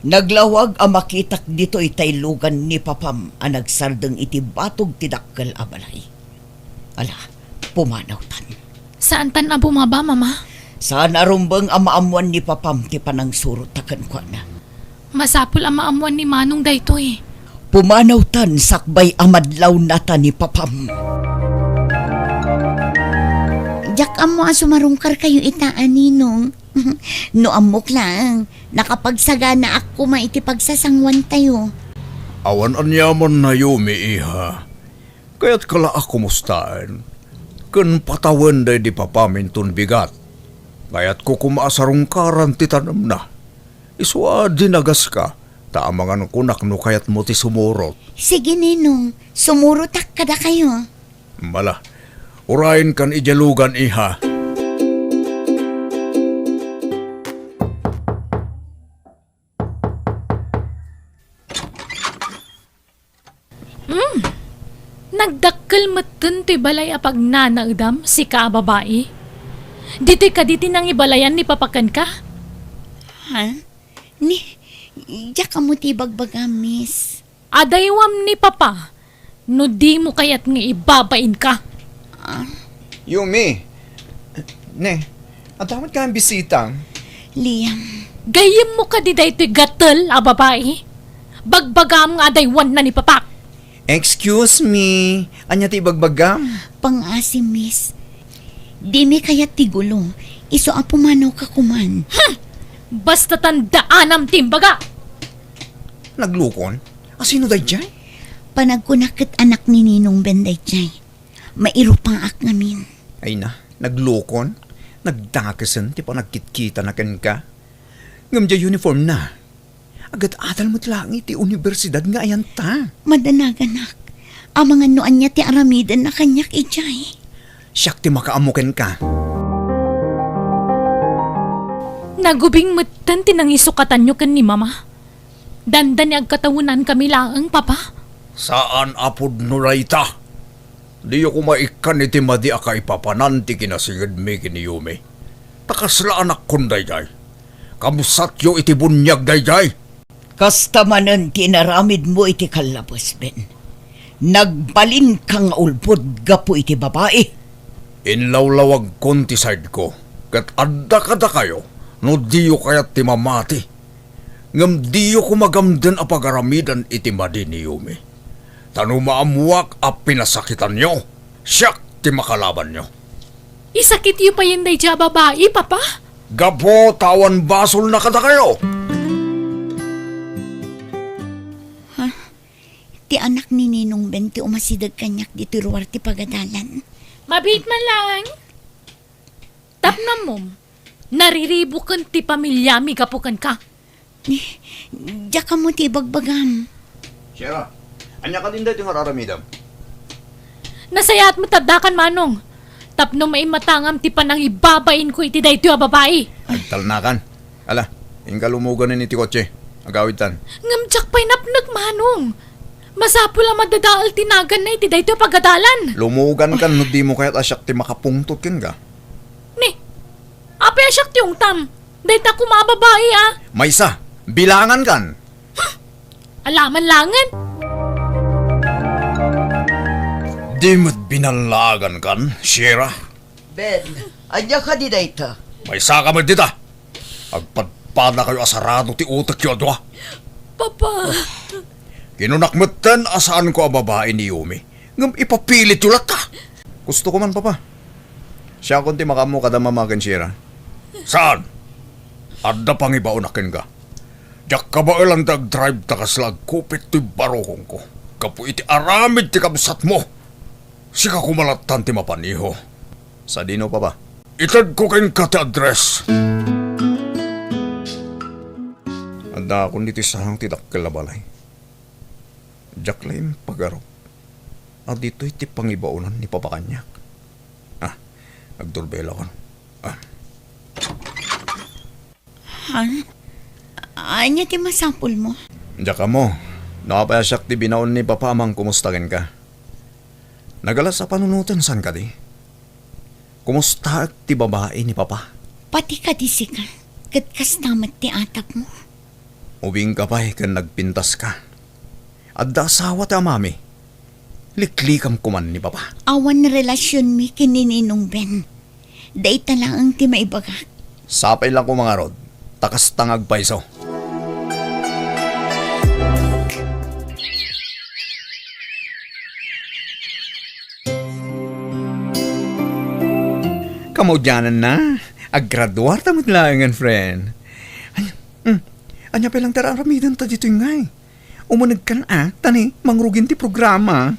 Naglawag ang makitak dito itaylugan ni Papam ang nagsardeng iti batog ti dakkel a balay. Ala, pumanaw tan. Saan tan na bumaba, mama? Saan arumbang ang maamuan ni Papam ti panang surot takan kwa na. Masapul ang maamuan ni Manong dayto eh. Pumanaw tan sakbay amadlaw nata ni Papam. Diyak amo sumarungkar kayo itaan, Ninong. No amok lang, nakapagsagana ako maiti pagsasangwan tayo. Awan anyaman na yumi, iha. Kaya't kala ako mustaan. Kan patawan day di papamintun bigat. Kaya't ko kumaasarungkaran ti tanam na. Iswa dinagas ka. Taamangan kunak no kaya't mo ti sumurot. Sige, Ninong, sumurutak kada kayo. Mala, urayin kan ijalugan, iha. Nagdakkel matun ti balay apag nanaudam si ka babae. Dito'y kaditi nang ibalayan ni papakan ka? Ha? Diyak mo ti bagbaga, miss. Adaywam ni papa. No di mo kaya't nga ibabain ka. Yumi. Ne, ang damat ka ang bisitang. Liam, Gayem mo ka di dayto'y gatel a babae. Bagbagam nga adaywan na ni papak. Excuse me. Anya ti bagbagam? pang-asi, miss. Di mi kaya tigulo. Iso ang pumanaw ka kuman. Basta tandaanam timbaga. Naglukon? Asino day jay? Panagkunakit anak ni Ninong Benday Chay. Mairo pang ak ngamin. Ay na, naglukon? Nagdakasan ti pa nagkitkita na kan ka? Ngam jay uniform na. Agad adal mo't lang iti universidad nga ayan ta. Madanaganak. Ang mga noan niya ti aramidan na kanyak ijay. Siyak ti makaamukin ka. Nagubing matan tinangisukatan nyo kan ni mama. Dandan ni agkatawunan kami laang, papa. Saan apod no rayta? Di ako maikan iti madi aka ipapanan ti kinasigad mi kiniyumi. Takasla anak kon dayjay. Kamusat yo iti bunyag dayjay. Kasta manan tinaramid mo iti kalabas, Ben. Nagbalin kang ulbod gapo iti babae. Inlawlawag kon ti side ko. Kat adda kada kayo, no diyo kayat ti mamati. Ngam diyo kumagamdan a pagaramidan iti madi ni Yumi. Tano maamuak a pinasakitan nyo, siyak ti makalaban nyo. Isakit yu pa yun day dya babae, papa. Gapo tawan basol na kada kayo. Ti anak ni Ninong Ben ti umasidag kanyak dito ruwar ti pagadalan. Mabit man lang. Tapnam mo, nariribukan ti pamilyami kapukan ka. Diyak mo ti bagbagam. Sira, anya ka din dito nga raramidam. Nasayaat mo tadakan, Manong. Tapno may matangam ti panang ibabain ko iti dayto a babae. Agtalnakan. Ala, ingalumugan ni ti kotse. Agawid tan. Ngamjak pa'y napnag, Manong. Masapo lang madadaal tinagan na iti dayto pagadalan. Lumugan kan no di mo kaya't asyak ti makapungtot kin ka. Ni, ape asyak ti yung tam. Dayta ko mga babae, ah. Maysa, bilangan kan. Alaman langan. Di mo't binalagan kan, Shira. Ben, anya ka di dayta? Maysa ka dita. Agpadpada kayo asarado ti utak yun, Papa. Kinunakmutan asaan ko ang babae ni Yumi. Ngam ipapilit yung lata. Gusto ko man, Papa. Siya kunti makamu kada mamakin siya. Saan? Adda pang ibaunakin ka. Diyak ka ba ilang drive takaslag kupit to'y barohong ko. Kapu iti aramid ti kabsat mo. Sika kumalatan ti mapaniho. Sa dino, Papa? Itad ko kayong kati address. Adda akong dito sahang tidakkel na balay. Diyak lang pagaro. At dito'y ti pangibaunan ni Papa Kanyak. Nagdurbela ko. Anya ti masapul mo? Diyak ka mo. Nakapayasak ti binaon ni Papa amang kumustakin ka. Nagalas sa panunutan san ka di? Kumusta ti babae ni Papa? Pati ka di sika. Katkas namat ti atap mo. Ubing ka pa kan nagpintas ka. At da asawa ti amami. Liklikam kuman ni Papa. Awan na relasyon mi kinininong Ben. Day lang ang ti maibaga. Sapay lang ko mga rod. Takas tangag paiso. Kamudyanan na. Aggraduar tamot langan, friend. Anya pa lang tararamidan ta dito ngay. Umunag ka na, tani, mangrugin ti programa.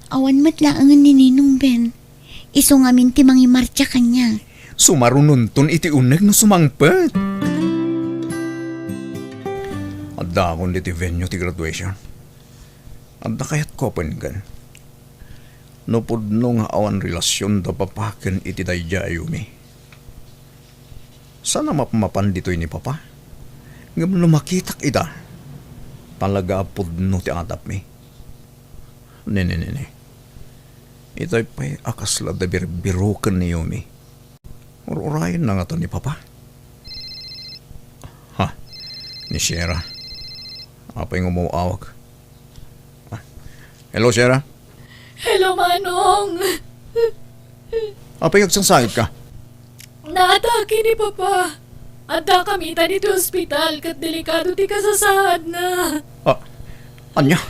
Awan matlaang ang nininong Ben. Iso ngamin ti mangimarcha kanya. Sumarununtun iti uneg no sumangpet. Adda akong diti venue ti graduation. Adda kayat kopen gan. No pudno nga awan relasyon da papaken iti dayja Yumi. Sana mapamapan dito'y ni Papa. Ngam lumakitak ita. Talaga pudno ti atap mi. Ne. Itay pa'y akasla da birbirukan ni Yumi. Ururayin na nga to ni Papa. Ha? Ni Shera. Apay ng umuawag. Hello, Shera? Hello, Manong. Apay agsangsangit ka? Naatake ni Papa. Adda kami tani ti ospital kat delikado ti kasasahad na. Anya?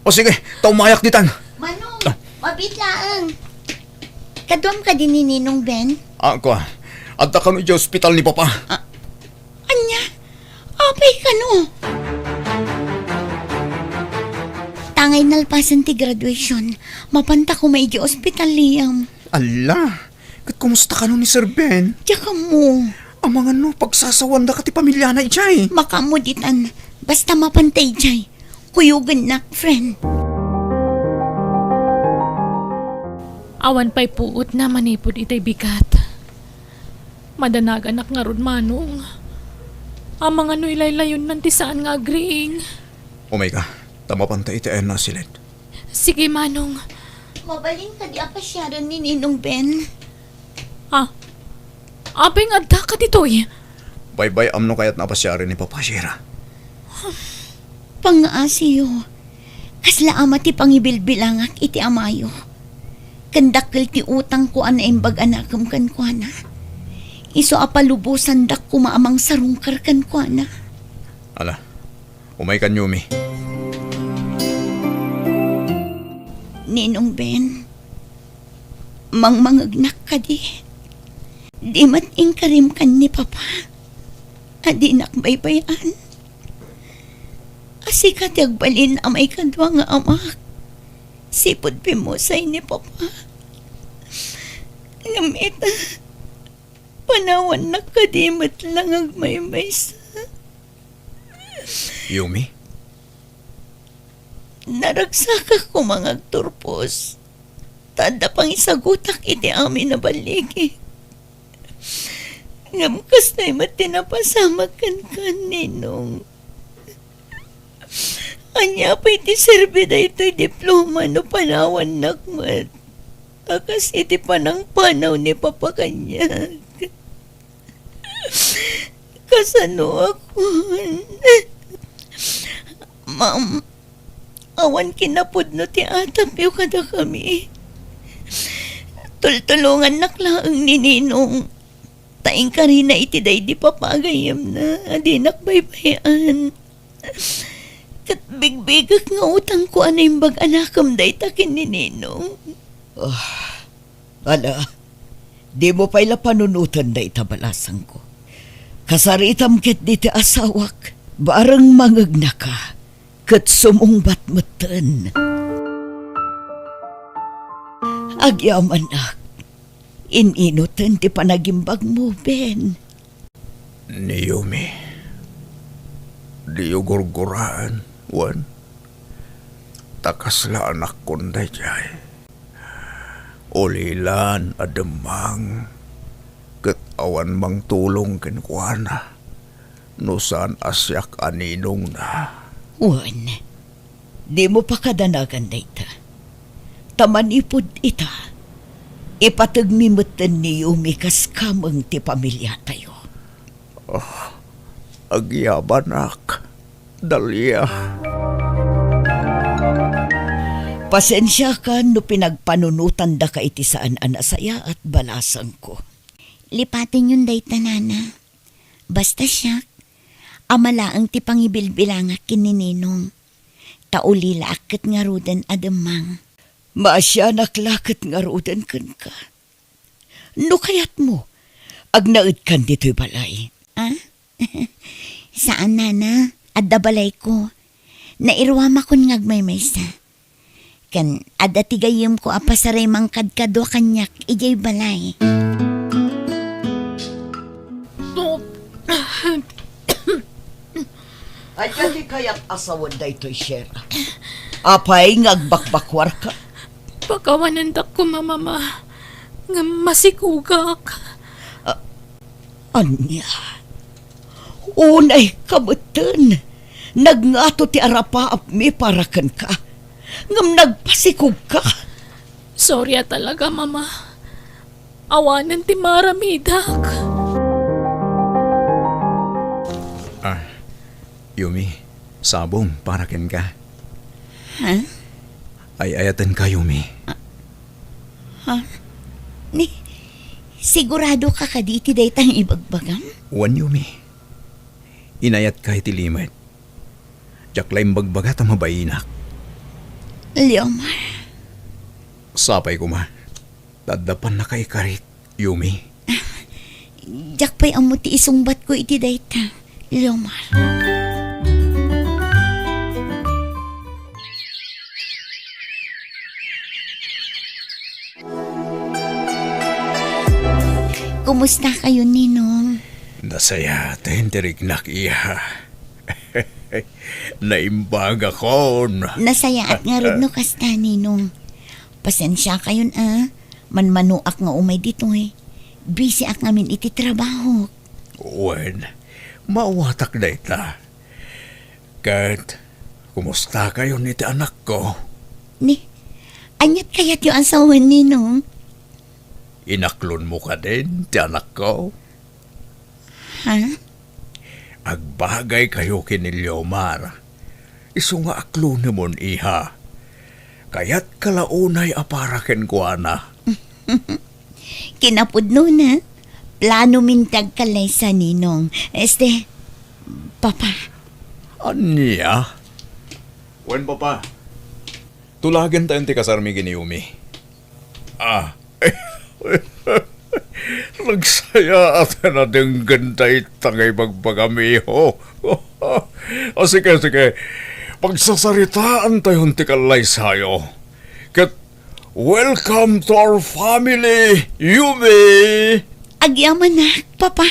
O sige, taumayak ditan. Manong, mabitlaang. Kaduam ka din ni Ninong Ben? Ako, adda kami di ospital ni Papa. Anya, apay ka no. Tangay nalpasan ti graduation. Mapanta ko may di ospital liyam. Ala, kat kumusta ka nun ni Sir Ben? Tsaka mo, Ang mga no, pagsasawan da ka ti pamilya na ijay. makamuditan. Basta mapantay jay. Kuyugan na, friend. Awan pa'y puot na manipod itay bigat. Madanag anak nga ron, Manong. Ang mga no'y laylayon nanti saan nga agreeing. Omega, tamapantay iti na silet. Sige, Manong. Mabalin ka di apasyaran ni Ninong Ben. Apay nga adda ka dito'y. Bye-bye amno kayat napasyarin ni Papa Shira. Pangaasiyo. Kasla ama ti pangibilbilangak iti amayo. Kandakil ti utang ko ana imbag anakam kan ko na. Iso apalubusan dak kumaamang sarungkar kan ko na. Ala, umay kan Yumi. Ninong Ben, mangmangagnak ka di. Di mating karim kan ni Papa. Adi nakbaybayan. Asikat yagbalin amay kadwa nga amak. Sipod pimusay ni Papa. Ngamit, panawan nakadimat lang agmaymay sa. Yumi? Naragsaka ko mga turpos. Tanda pang isagutak iti amin na baligi. Ngamkas na'y matinapasamag kan Ninong. Anya pa iti serbi na ito'y diploma no panawan nakmat. Akas iti panang panaw ni Papa Kanyag. Kasano ako? Ma'am, awan kinapod no ti atapyo kada kami. Tultulungan naklaang ni Ninong. Taing ka rin na iti day di papagayam na. Adi nakbaybayan. Kat bigbigak nga utang ko anay bag anakam day takin ni Ninong. Ala, di mo pa'y panunutan da itabalasang ko. Kasaritam ket di ti asawak, bareng mangagna ka, ket sumungbat meten. Agyaman ak, ininutan ti panagimbag mo, Ben. Ni Yumi, di ugurguraan, wan. Takasla anak kunday jay. Ulilan ademang, ket awan mang tulong kenkwana. Nusan asyak aninong na. Wan, di mo pa kadanagan da ita. Tamanipod ita. Ipatagmimutan ni Yumi kas kamang ti pamilya tayo. Agyabanak, Dalia. Pasensya ka no pinagpanunutan da ka iti saan anasaya at balasang ko. Lipatin yun day tanana. Basta siya, amala ang ti pangibilbilanga kin ni Ninong. Taulila akit nga rudan adamang. Maasya naklakit nga rodan kan ka. No kayat mo, agnaid kan dito'y balay. Ah? Saan nana? Adda balay ko. Nairwama kon ngagmaymaysa. Kan adda tigayim ko apasaray mangkadkado kanyak ijay balay. Ayan di kaya't asawan da ito'y Shera. Apay ngagbakbakwar ka. Pakawanan da ko, mamama. Nga masikugak. Anya? Unay kabutan. Nagngato ti arapaap mi parakan ka. Ngam nagpasikog ka. Sorry talaga, mama. Awanan ti maramidak. Yumi, sabong para ken ka. Ha? Ay ayatan ka, Yumi. Ni, sigurado ka kaditi day tang ibagbagam? Wan, Yumi. Inayat ka iti limit. Jaklay bagbaga ta mabayinak. Leomar, Sapay ko ma. Dadapan na kay karit, Yumi. jakpay ang muti isungbat ko iti day ta. Leomar. Kumusta kayo, Ninong? Nasaya, tenterignak iya. Naimbag ako. Nasaya at nga rin no kasta, Ninong. Pasensya kayon manmanuak nga umay dito Busy ak ngamin iti trabaho. Wen, mawatak na ita. Kat, kumusta kayo niti anak ko? Ni, anyat kayat yung asawan, Ninong? Inaklon mo ka din, ti anak ko? Ha? Agbagay kayo kinilyomar. Isu nga aklon mon iha. Kaya't kalaunay aparaken ko ana. Kinapudno na. Plano mintag kalay sa Ninong. Papa. Anya? Wen, papa. Tulagan tayo ti kasarmi giniumi. Nagsaya at na ding gantay tangay magpagamiho. Sige. Pagsasaritaan tayo ti kalay sayo. Kat, welcome to our family, Yumi! Agyaman na, Papa.